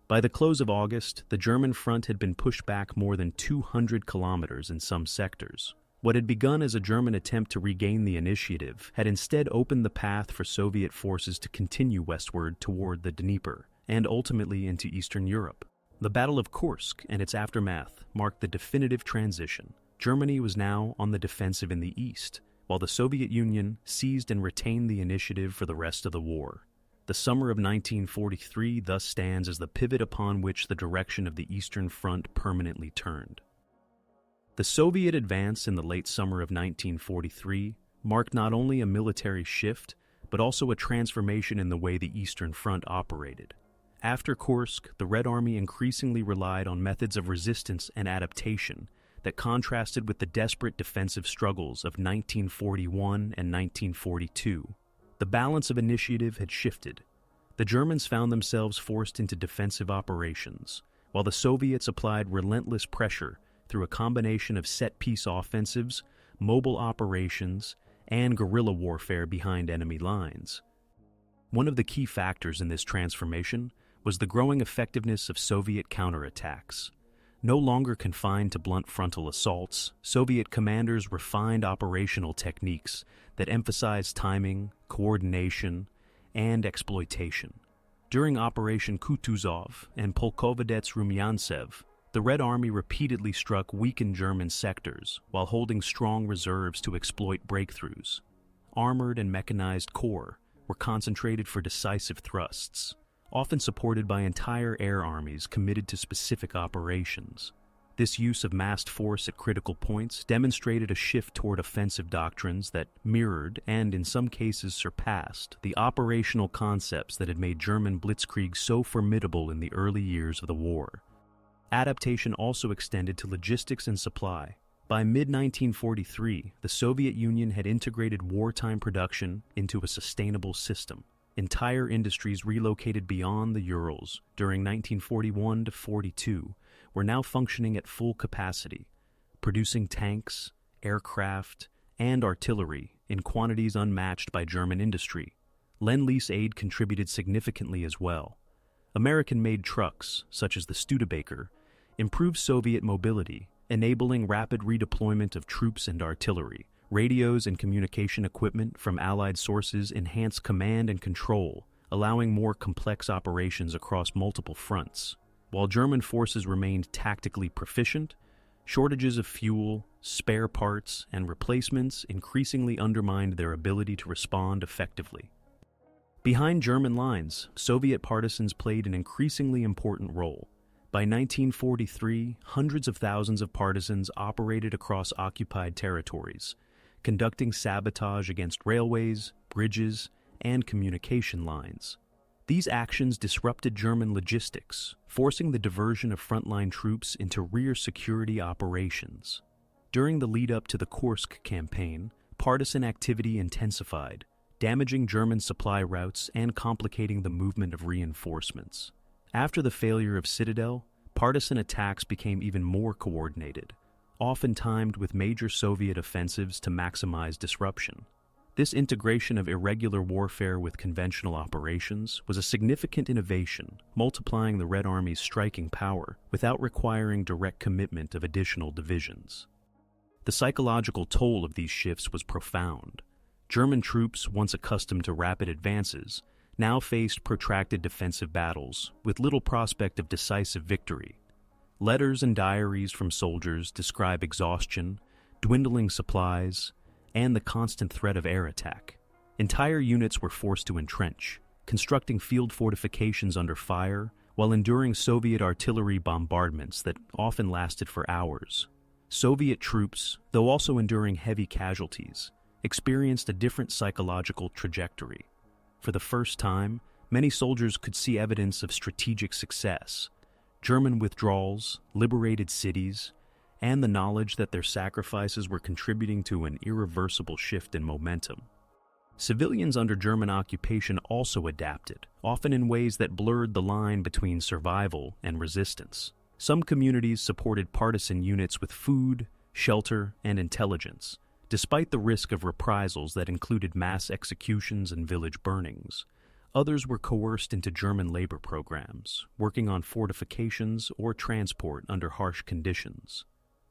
A: By the close of August, the German front had been pushed back more than 200 kilometers in some sectors. What had begun as a German attempt to regain the initiative had instead opened the path for Soviet forces to continue westward toward the Dnieper and ultimately into Eastern Europe. The Battle of Kursk and its aftermath marked the definitive transition. Germany was now on the defensive in the east, while the Soviet Union seized and retained the initiative for the rest of the war. The summer of 1943 thus stands as the pivot upon which the direction of the Eastern Front permanently turned. The Soviet advance in the late summer of 1943 marked not only a military shift, but also a transformation in the way the Eastern Front operated. After Kursk, the Red Army increasingly relied on methods of resistance and adaptation that contrasted with the desperate defensive struggles of 1941 and 1942. The balance of initiative had shifted. The Germans found themselves forced into defensive operations, while the Soviets applied relentless pressure through a combination of set-piece offensives, mobile operations, and guerrilla warfare behind enemy lines. One of the key factors in this transformation was the growing effectiveness of Soviet counterattacks. No longer confined to blunt frontal assaults, Soviet commanders refined operational techniques that emphasized timing, coordination, and exploitation. During Operation Kutuzov and Polkovodets Rumyantsev, the Red Army repeatedly struck weakened German sectors while holding strong reserves to exploit breakthroughs. Armored and mechanized corps were concentrated for decisive thrusts, often supported by entire air armies committed to specific operations. This use of massed force at critical points demonstrated a shift toward offensive doctrines that mirrored and, in some cases, surpassed the operational concepts that had made German blitzkrieg so formidable in the early years of the war. Adaptation also extended to logistics and supply. By mid-1943, the Soviet Union had integrated wartime production into a sustainable system. Entire industries relocated beyond the Urals during 1941 to 42 were now functioning at full capacity, producing tanks, aircraft, and artillery in quantities unmatched by German industry. Lend-Lease aid contributed significantly as well. American-made trucks, such as the Studebaker, improved Soviet mobility enabling rapid redeployment of troops and artillery. Radios and communication equipment from Allied sources enhanced command and control, allowing more complex operations across multiple fronts. While German forces remained tactically proficient, shortages of fuel, spare parts, and replacements increasingly undermined their ability to respond effectively. Behind German lines, Soviet partisans played an increasingly important role. By 1943, hundreds of thousands of partisans operated across occupied territories, conducting sabotage against railways, bridges, and communication lines. These actions disrupted German logistics, forcing the diversion of frontline troops into rear security operations. During the lead-up to the Kursk campaign, partisan activity intensified, damaging German supply routes and complicating the movement of reinforcements. After the failure of Citadel, partisan attacks became even more coordinated, often timed with major Soviet offensives to maximize disruption. This integration of irregular warfare with conventional operations was a significant innovation, multiplying the Red Army's striking power without requiring direct commitment of additional divisions. The psychological toll of these shifts was profound. German troops, once accustomed to rapid advances, now faced protracted defensive battles with little prospect of decisive victory. Letters and diaries from soldiers describe exhaustion, dwindling supplies, and the constant threat of air attack. Entire units were forced to entrench, constructing field fortifications under fire while enduring Soviet artillery bombardments that often lasted for hours. Soviet troops, though also enduring heavy casualties, experienced a different psychological trajectory. For the first time, many soldiers could see evidence of strategic success. German withdrawals, liberated cities, and the knowledge that their sacrifices were contributing to an irreversible shift in momentum. Civilians under German occupation also adapted, often in ways that blurred the line between survival and resistance. Some communities supported partisan units with food, shelter, and intelligence, despite the risk of reprisals that included mass executions and village burnings. Others were coerced into German labor programs, working on fortifications or transport under harsh conditions.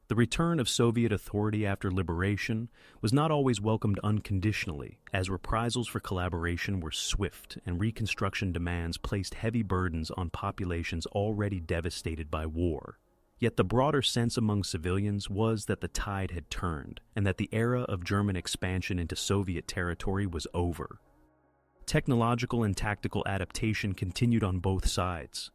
A: The return of Soviet authority after liberation was not always welcomed unconditionally, as reprisals for collaboration were swift and reconstruction demands placed heavy burdens on populations already devastated by war. Yet the broader sense among civilians was that the tide had turned, and that the era of German expansion into Soviet territory was over. Technological and tactical adaptation continued on both sides.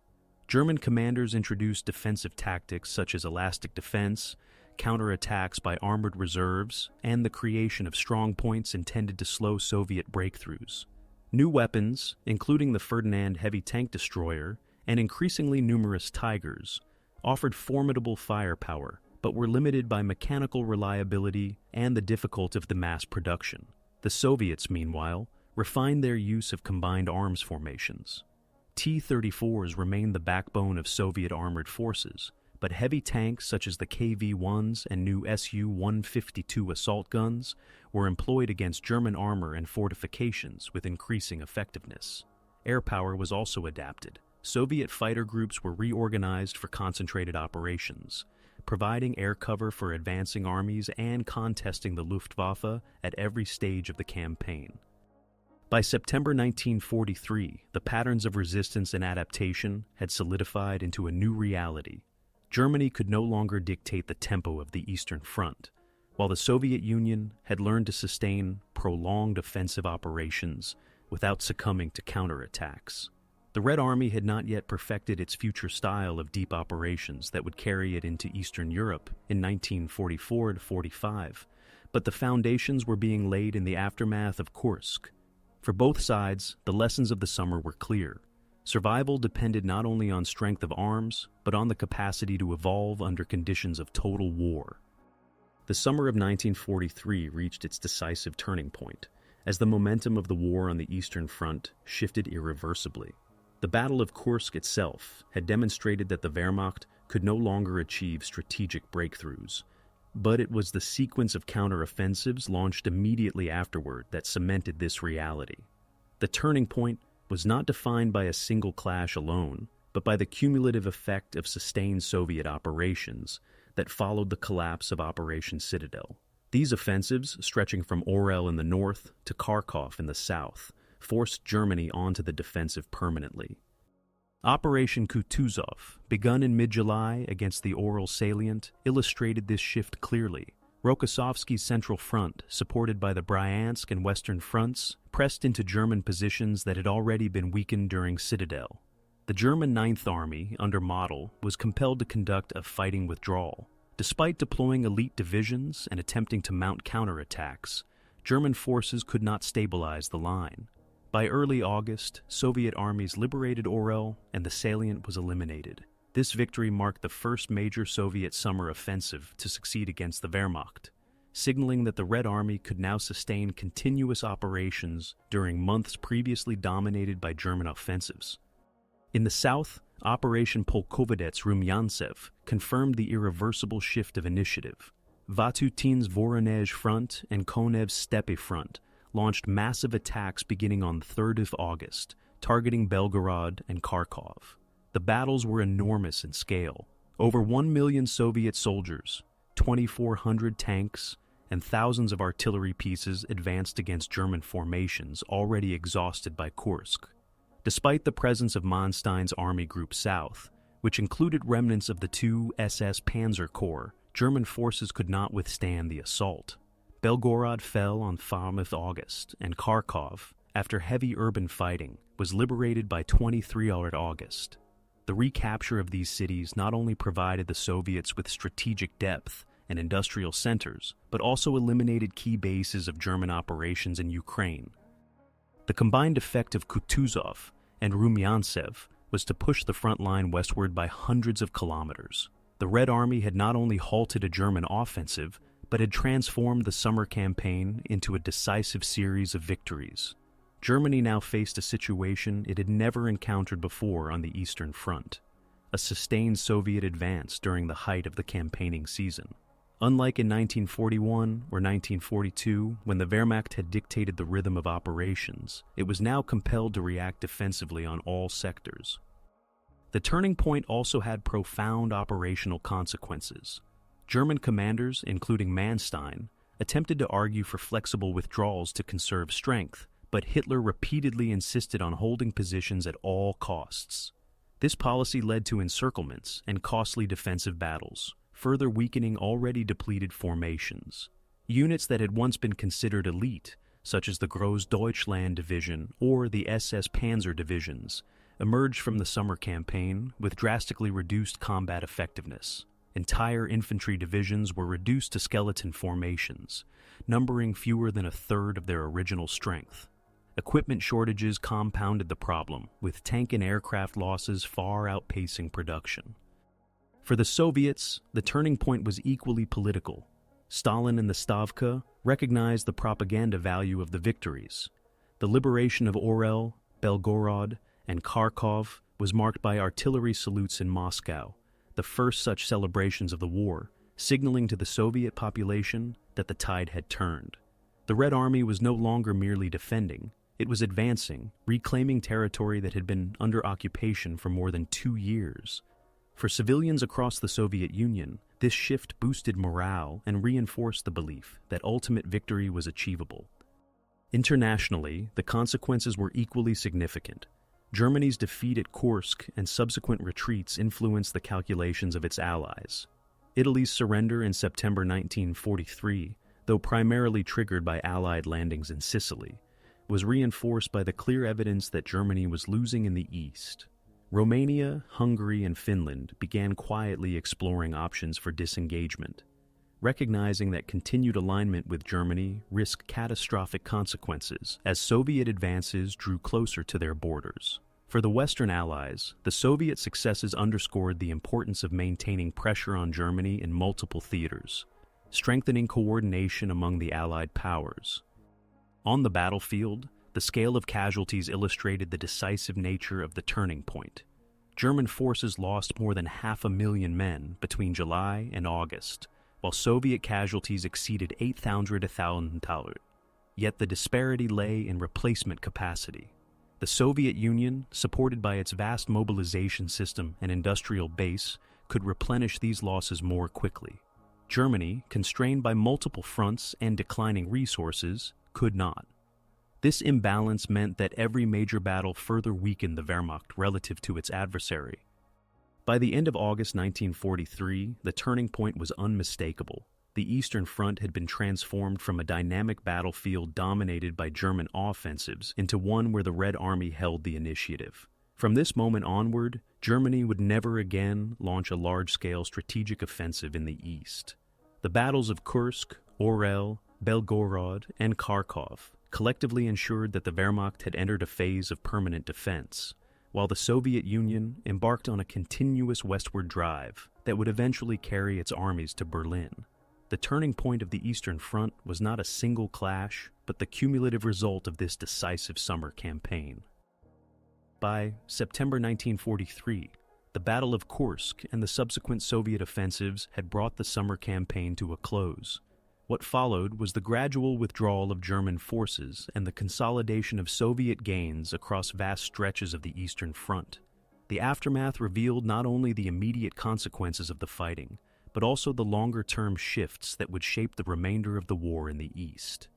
A: German commanders introduced defensive tactics such as elastic defense, counterattacks by armored reserves, and the creation of strongpoints intended to slow Soviet breakthroughs. New weapons, including the Ferdinand heavy tank destroyer and increasingly numerous Tigers, offered formidable firepower, but were limited by mechanical reliability and the difficulty of the mass production. The Soviets, meanwhile, refined their use of combined arms formations. T-34s remained the backbone of Soviet armored forces, but heavy tanks such as the KV-1s and new Su-152 assault guns were employed against German armor and fortifications with increasing effectiveness. Air power was also adapted. Soviet fighter groups were reorganized for concentrated operations, providing air cover for advancing armies and contesting the Luftwaffe at every stage of the campaign. By September 1943, the patterns of resistance and adaptation had solidified into a new reality. Germany could no longer dictate the tempo of the Eastern Front, while the Soviet Union had learned to sustain prolonged offensive operations without succumbing to counterattacks. The Red Army had not yet perfected its future style of deep operations that would carry it into Eastern Europe in 1944-45, but the foundations were being laid in the aftermath of Kursk. For both sides, the lessons of the summer were clear. Survival depended not only on strength of arms, but on the capacity to evolve under conditions of total war. The summer of 1943 reached its decisive turning point, as the momentum of the war on the Eastern Front shifted irreversibly. The Battle of Kursk itself had demonstrated that the Wehrmacht could no longer achieve strategic breakthroughs, but it was the sequence of counteroffensives launched immediately afterward that cemented this reality. The turning point was not defined by a single clash alone, but by the cumulative effect of sustained Soviet operations that followed the collapse of Operation Citadel. These offensives, stretching from Orel in the north to Kharkov in the south, forced Germany onto the defensive permanently. Operation Kutuzov, begun in mid-July against the Orel salient, illustrated this shift clearly. Rokossovsky's central front, supported by the Bryansk and Western fronts, pressed into German positions that had already been weakened during Citadel. The German Ninth Army, under Model, was compelled to conduct a fighting withdrawal. Despite deploying elite divisions and attempting to mount counterattacks, German forces could not stabilize the line. By early August, Soviet armies liberated Orel and the salient was eliminated. This victory marked the first major Soviet summer offensive to succeed against the Wehrmacht, signaling that the Red Army could now sustain continuous operations during months previously dominated by German offensives. In the south, Operation Polkovodets Rumyantsev confirmed the irreversible shift of initiative. Vatutin's Voronezh Front and Konev's Steppe Front launched massive attacks beginning on 3rd of August, targeting Belgorod and Kharkov. The battles were enormous in scale. Over 1 million Soviet soldiers, 2,400 tanks, and thousands of artillery pieces advanced against German formations already exhausted by Kursk. Despite the presence of Manstein's Army Group South, which included remnants of the 2 SS Panzer Corps, German forces could not withstand the assault. Belgorod fell on 5th August, and Kharkov, after heavy urban fighting, was liberated by 23 August. The recapture of these cities not only provided the Soviets with strategic depth and industrial centers, but also eliminated key bases of German operations in Ukraine. The combined effect of Kutuzov and Rumyantsev was to push the front line westward by hundreds of kilometers. The Red Army had not only halted a German offensive, but had transformed the summer campaign into a decisive series of victories. Germany now faced a situation it had never encountered before on the Eastern Front, a sustained Soviet advance during the height of the campaigning season. Unlike in 1941 or 1942, when the Wehrmacht had dictated the rhythm of operations, it was now compelled to react defensively on all sectors. The turning point also had profound operational consequences. German commanders, including Manstein, attempted to argue for flexible withdrawals to conserve strength, but Hitler repeatedly insisted on holding positions at all costs. This policy led to encirclements and costly defensive battles, further weakening already depleted formations. Units that had once been considered elite, such as the Großdeutschland Division or the SS Panzer divisions, emerged from the summer campaign with drastically reduced combat effectiveness. Entire infantry divisions were reduced to skeleton formations, numbering fewer than a third of their original strength. Equipment shortages compounded the problem, with tank and aircraft losses far outpacing production. For the Soviets, the turning point was equally political. Stalin and the Stavka recognized the propaganda value of the victories. The liberation of Orel, Belgorod, and Kharkov was marked by artillery salutes in Moscow, the first such celebrations of the war, signaling to the Soviet population that the tide had turned. The Red Army was no longer merely defending. It was advancing, reclaiming territory that had been under occupation for more than 2 years. For civilians across the Soviet Union, this shift boosted morale and reinforced the belief that ultimate victory was achievable. Internationally, the consequences were equally significant. Germany's defeat at Kursk and subsequent retreats influenced the calculations of its allies. Italy's surrender in September 1943, though primarily triggered by Allied landings in Sicily, was reinforced by the clear evidence that Germany was losing in the East. Romania, Hungary, and Finland began quietly exploring options for disengagement, recognizing that continued alignment with Germany risked catastrophic consequences as Soviet advances drew closer to their borders. For the Western Allies, the Soviet successes underscored the importance of maintaining pressure on Germany in multiple theaters, strengthening coordination among the Allied powers. On the battlefield, the scale of casualties illustrated the decisive nature of the turning point. German forces lost more than 500,000 men between July and August, while Soviet casualties exceeded 800,000. Yet the disparity lay in replacement capacity. The Soviet Union, supported by its vast mobilization system and industrial base, could replenish these losses more quickly. Germany, constrained by multiple fronts and declining resources, could not. This imbalance meant that every major battle further weakened the Wehrmacht relative to its adversary. By the end of August 1943, the turning point was unmistakable. The Eastern Front had been transformed from a dynamic battlefield dominated by German offensives into one where the Red Army held the initiative. From this moment onward, Germany would never again launch a large-scale strategic offensive in the east. The battles of Kursk, Orel, Belgorod, and Kharkov collectively ensured that the Wehrmacht had entered a phase of permanent defense, while the Soviet Union embarked on a continuous westward drive that would eventually carry its armies to Berlin. The turning point of the Eastern Front was not a single clash, but the cumulative result of this decisive summer campaign. By September 1943, the Battle of Kursk and the subsequent Soviet offensives had brought the summer campaign to a close. What followed was the gradual withdrawal of German forces and the consolidation of Soviet gains across vast stretches of the Eastern Front. The aftermath revealed not only the immediate consequences of the fighting, but also the longer-term shifts that would shape the remainder of the war in the East.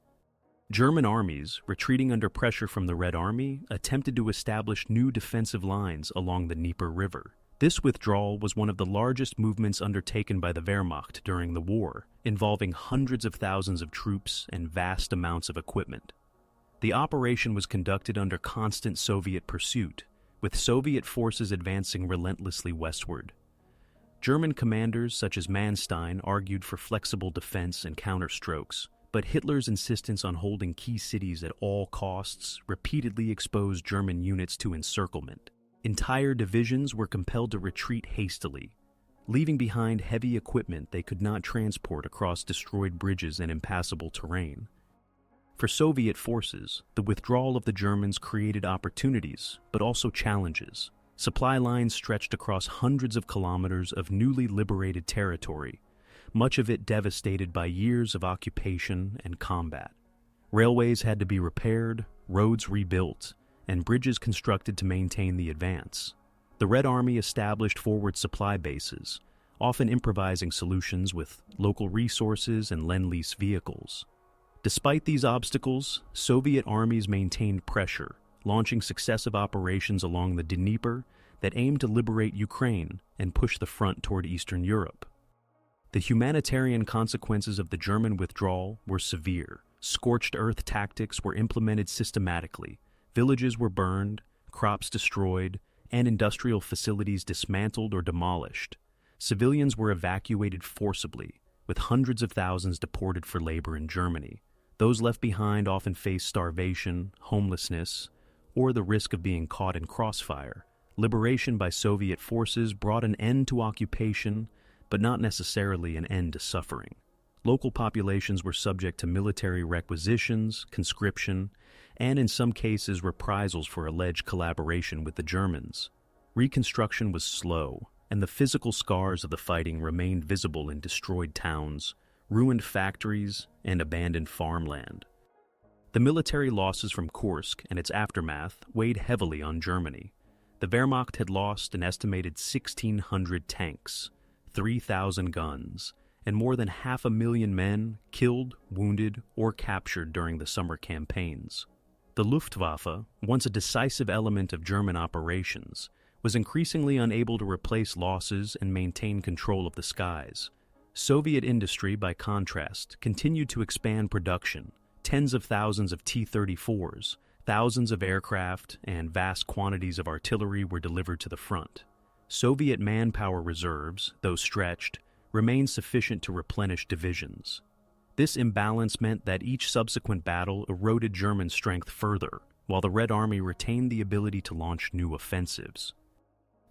A: German armies, retreating under pressure from the Red Army, attempted to establish new defensive lines along the Dnieper River. This withdrawal was one of the largest movements undertaken by the Wehrmacht during the war, involving hundreds of thousands of troops and vast amounts of equipment. The operation was conducted under constant Soviet pursuit, with Soviet forces advancing relentlessly westward. German commanders such as Manstein argued for flexible defense and counterstrokes, but Hitler's insistence on holding key cities at all costs repeatedly exposed German units to encirclement. Entire divisions were compelled to retreat hastily, leaving behind heavy equipment they could not transport across destroyed bridges and impassable terrain. For Soviet forces, the withdrawal of the Germans created opportunities, but also challenges. Supply lines stretched across hundreds of kilometers of newly liberated territory, much of it devastated by years of occupation and combat. Railways had to be repaired, roads rebuilt, and bridges constructed to maintain the advance. The Red Army established forward supply bases, often improvising solutions with local resources and Lend-Lease vehicles. Despite these obstacles, Soviet armies maintained pressure, launching successive operations along the Dnieper that aimed to liberate Ukraine and push the front toward Eastern Europe. The humanitarian consequences of the German withdrawal were severe. Scorched earth tactics were implemented systematically. Villages were burned, crops destroyed, and industrial facilities dismantled or demolished. Civilians were evacuated forcibly, with hundreds of thousands deported for labor in Germany. Those left behind often faced starvation, homelessness, or the risk of being caught in crossfire. Liberation by Soviet forces brought an end to occupation, but not necessarily an end to suffering. Local populations were subject to military requisitions, conscription, and in some cases reprisals for alleged collaboration with the Germans. Reconstruction was slow, and the physical scars of the fighting remained visible in destroyed towns, ruined factories, and abandoned farmland. The military losses from Kursk and its aftermath weighed heavily on Germany. The Wehrmacht had lost an estimated 1,600 tanks, 3,000 guns, and more than 500,000 men killed, wounded, or captured during the summer campaigns. The Luftwaffe, once a decisive element of German operations, was increasingly unable to replace losses and maintain control of the skies. Soviet industry, by contrast, continued to expand production. Tens of thousands of T-34s, thousands of aircraft, and vast quantities of artillery were delivered to the front. Soviet manpower reserves, though stretched, remained sufficient to replenish divisions. This imbalance meant that each subsequent battle eroded German strength further, while the Red Army retained the ability to launch new offensives.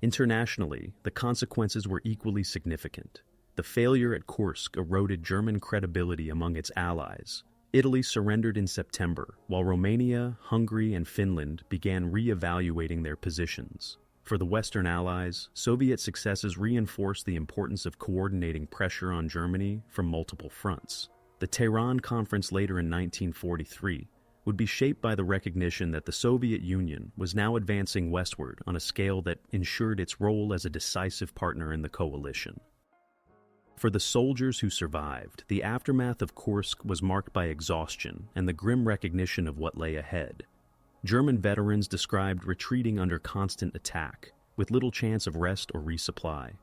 A: Internationally, the consequences were equally significant. The failure at Kursk eroded German credibility among its allies. Italy surrendered in September, while Romania, Hungary, and Finland began re-evaluating their positions. For the Western Allies, Soviet successes reinforced the importance of coordinating pressure on Germany from multiple fronts. The Tehran Conference later in 1943, would be shaped by the recognition that the Soviet Union was now advancing westward on a scale that ensured its role as a decisive partner in the coalition. For the soldiers who survived, the aftermath of Kursk was marked by exhaustion and the grim recognition of what lay ahead. German veterans described retreating under constant attack, with little chance of rest or resupply.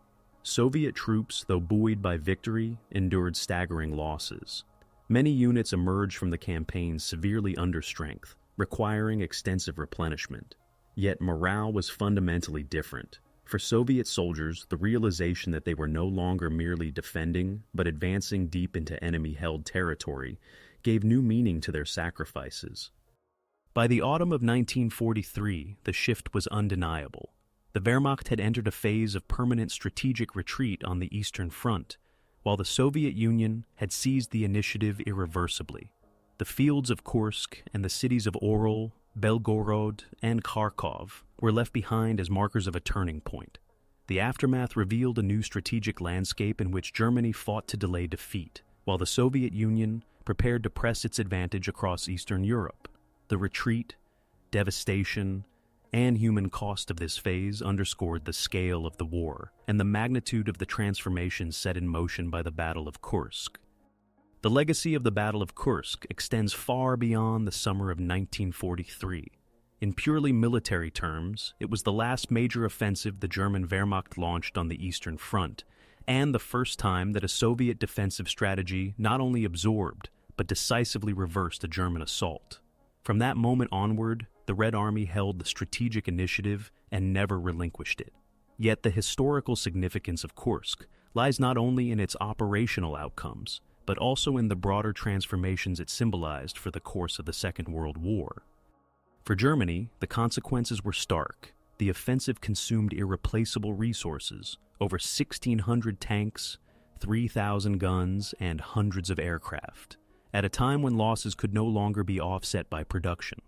A: Soviet troops, though buoyed by victory, endured staggering losses. Many units emerged from the campaign severely under strength, requiring extensive replenishment. Yet morale was fundamentally different. For Soviet soldiers, the realization that they were no longer merely defending, but advancing deep into enemy-held territory, gave new meaning to their sacrifices. By the autumn of 1943, the shift was undeniable. The Wehrmacht had entered a phase of permanent strategic retreat on the Eastern Front, while the Soviet Union had seized the initiative irreversibly. The fields of Kursk and the cities of Orel, Belgorod, and Kharkov were left behind as markers of a turning point. The aftermath revealed a new strategic landscape in which Germany fought to delay defeat, while the Soviet Union prepared to press its advantage across Eastern Europe. The retreat, devastation, and human cost of this phase underscored the scale of the war and the magnitude of the transformation set in motion by the Battle of Kursk. The legacy of the Battle of Kursk extends far beyond the summer of 1943. In purely military terms, it was the last major offensive the German Wehrmacht launched on the Eastern Front, and the first time that a Soviet defensive strategy not only absorbed, but decisively reversed a German assault. From that moment onward, the Red Army held the strategic initiative and never relinquished it. Yet the historical significance of Kursk lies not only in its operational outcomes, but also in the broader transformations it symbolized for the course of the Second World War. For Germany, the consequences were stark. The offensive consumed irreplaceable resources, over 1,600 tanks, 3,000 guns, and hundreds of aircraft, at a time when losses could no longer be offset by production.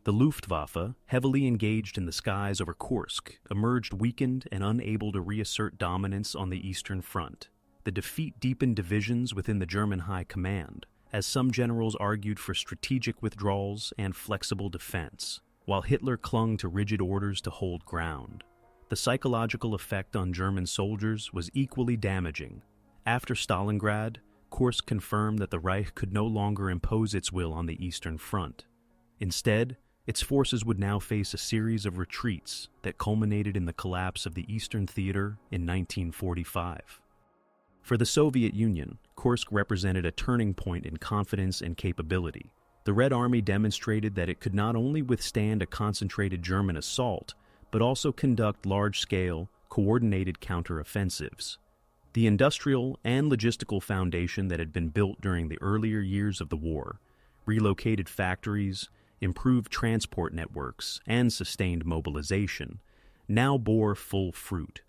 A: The Luftwaffe, heavily engaged in the skies over Kursk, emerged weakened and unable to reassert dominance on the Eastern Front. The defeat deepened divisions within the German High Command, as some generals argued for strategic withdrawals and flexible defense, while Hitler clung to rigid orders to hold ground. The psychological effect on German soldiers was equally damaging. After Stalingrad, Kursk confirmed that the Reich could no longer impose its will on the Eastern Front. Instead, its forces would now face a series of retreats that culminated in the collapse of the Eastern Theater in 1945. For the Soviet Union, Kursk represented a turning point in confidence and capability. The Red Army demonstrated that it could not only withstand a concentrated German assault, but also conduct large-scale, coordinated counteroffensives. The industrial and logistical foundation that had been built during the earlier years of the war, relocated factories, improved transport networks, and sustained mobilization, now bore full fruit.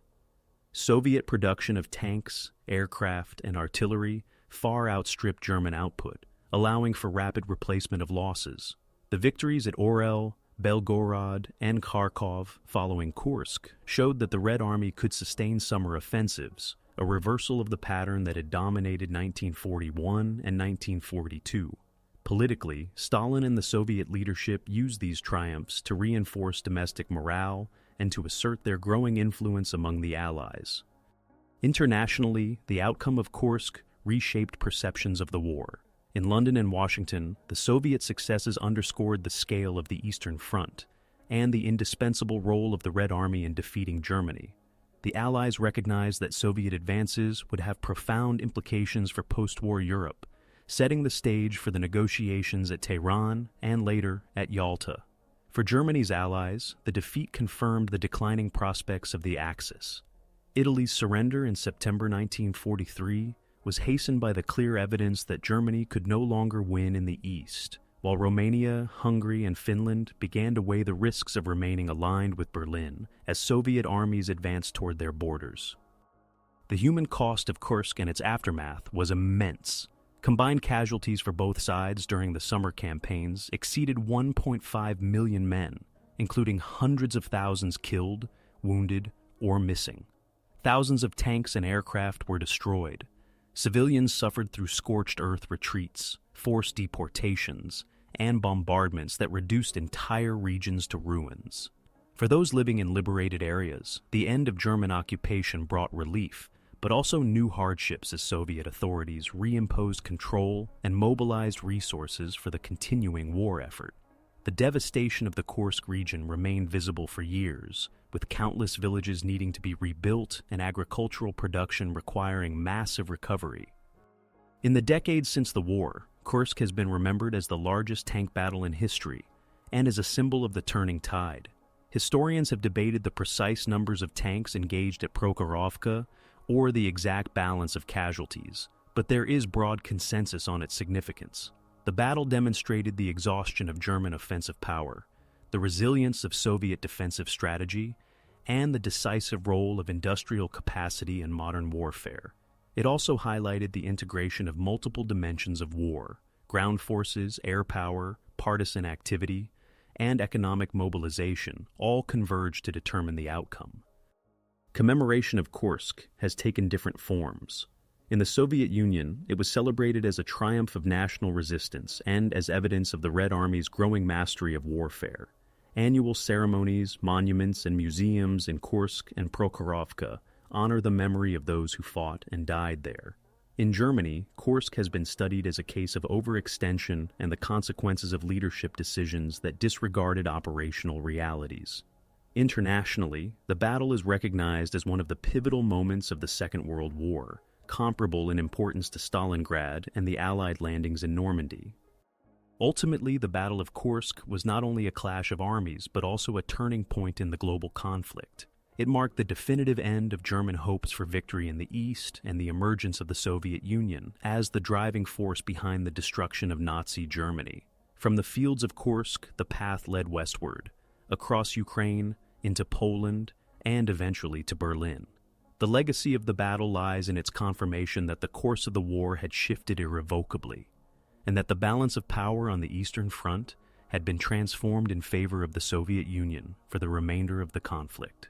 A: Soviet production of tanks, aircraft, and artillery far outstripped German output, allowing for rapid replacement of losses. The victories at Orel, Belgorod, and Kharkov following Kursk showed that the Red Army could sustain summer offensives, a reversal of the pattern that had dominated 1941 and 1942. Politically, Stalin and the Soviet leadership used these triumphs to reinforce domestic morale and to assert their growing influence among the Allies. Internationally, the outcome of Kursk reshaped perceptions of the war. In London and Washington, the Soviet successes underscored the scale of the Eastern Front and the indispensable role of the Red Army in defeating Germany. The Allies recognized that Soviet advances would have profound implications for post-war Europe, setting the stage for the negotiations at Tehran and later at Yalta. For Germany's allies, the defeat confirmed the declining prospects of the Axis. Italy's surrender in September 1943 was hastened by the clear evidence that Germany could no longer win in the East, while Romania, Hungary, and Finland began to weigh the risks of remaining aligned with Berlin as Soviet armies advanced toward their borders. The human cost of Kursk and its aftermath was immense. Combined casualties for both sides during the summer campaigns exceeded 1.5 million men, including hundreds of thousands killed, wounded, or missing. Thousands of tanks and aircraft were destroyed. Civilians suffered through scorched earth retreats, forced deportations, and bombardments that reduced entire regions to ruins. For those living in liberated areas, the end of German occupation brought relief, but also new hardships as Soviet authorities reimposed control and mobilized resources for the continuing war effort. The devastation of the Kursk region remained visible for years, with countless villages needing to be rebuilt and agricultural production requiring massive recovery. In the decades since the war, Kursk has been remembered as the largest tank battle in history and as a symbol of the turning tide. Historians have debated the precise numbers of tanks engaged at Prokhorovka or the exact balance of casualties, but there is broad consensus on its significance. The battle demonstrated the exhaustion of German offensive power, the resilience of Soviet defensive strategy, and the decisive role of industrial capacity in modern warfare. It also highlighted the integration of multiple dimensions of war: ground forces, air power, partisan activity, and economic mobilization, all converged to determine the outcome. Commemoration of Kursk has taken different forms. In the Soviet Union, it was celebrated as a triumph of national resistance and as evidence of the Red Army's growing mastery of warfare. Annual ceremonies, monuments, and museums in Kursk and Prokhorovka honor the memory of those who fought and died there. In Germany, Kursk has been studied as a case of overextension and the consequences of leadership decisions that disregarded operational realities. Internationally, the battle is recognized as one of the pivotal moments of the Second World War, comparable in importance to Stalingrad and the Allied landings in Normandy. Ultimately, the Battle of Kursk was not only a clash of armies, but also a turning point in the global conflict. It marked the definitive end of German hopes for victory in the East and the emergence of the Soviet Union as the driving force behind the destruction of Nazi Germany. From the fields of Kursk, the path led westward, across Ukraine, into Poland, and eventually to Berlin. The legacy of the battle lies in its confirmation that the course of the war had shifted irrevocably, and that the balance of power on the Eastern Front had been transformed in favor of the Soviet Union for the remainder of the conflict.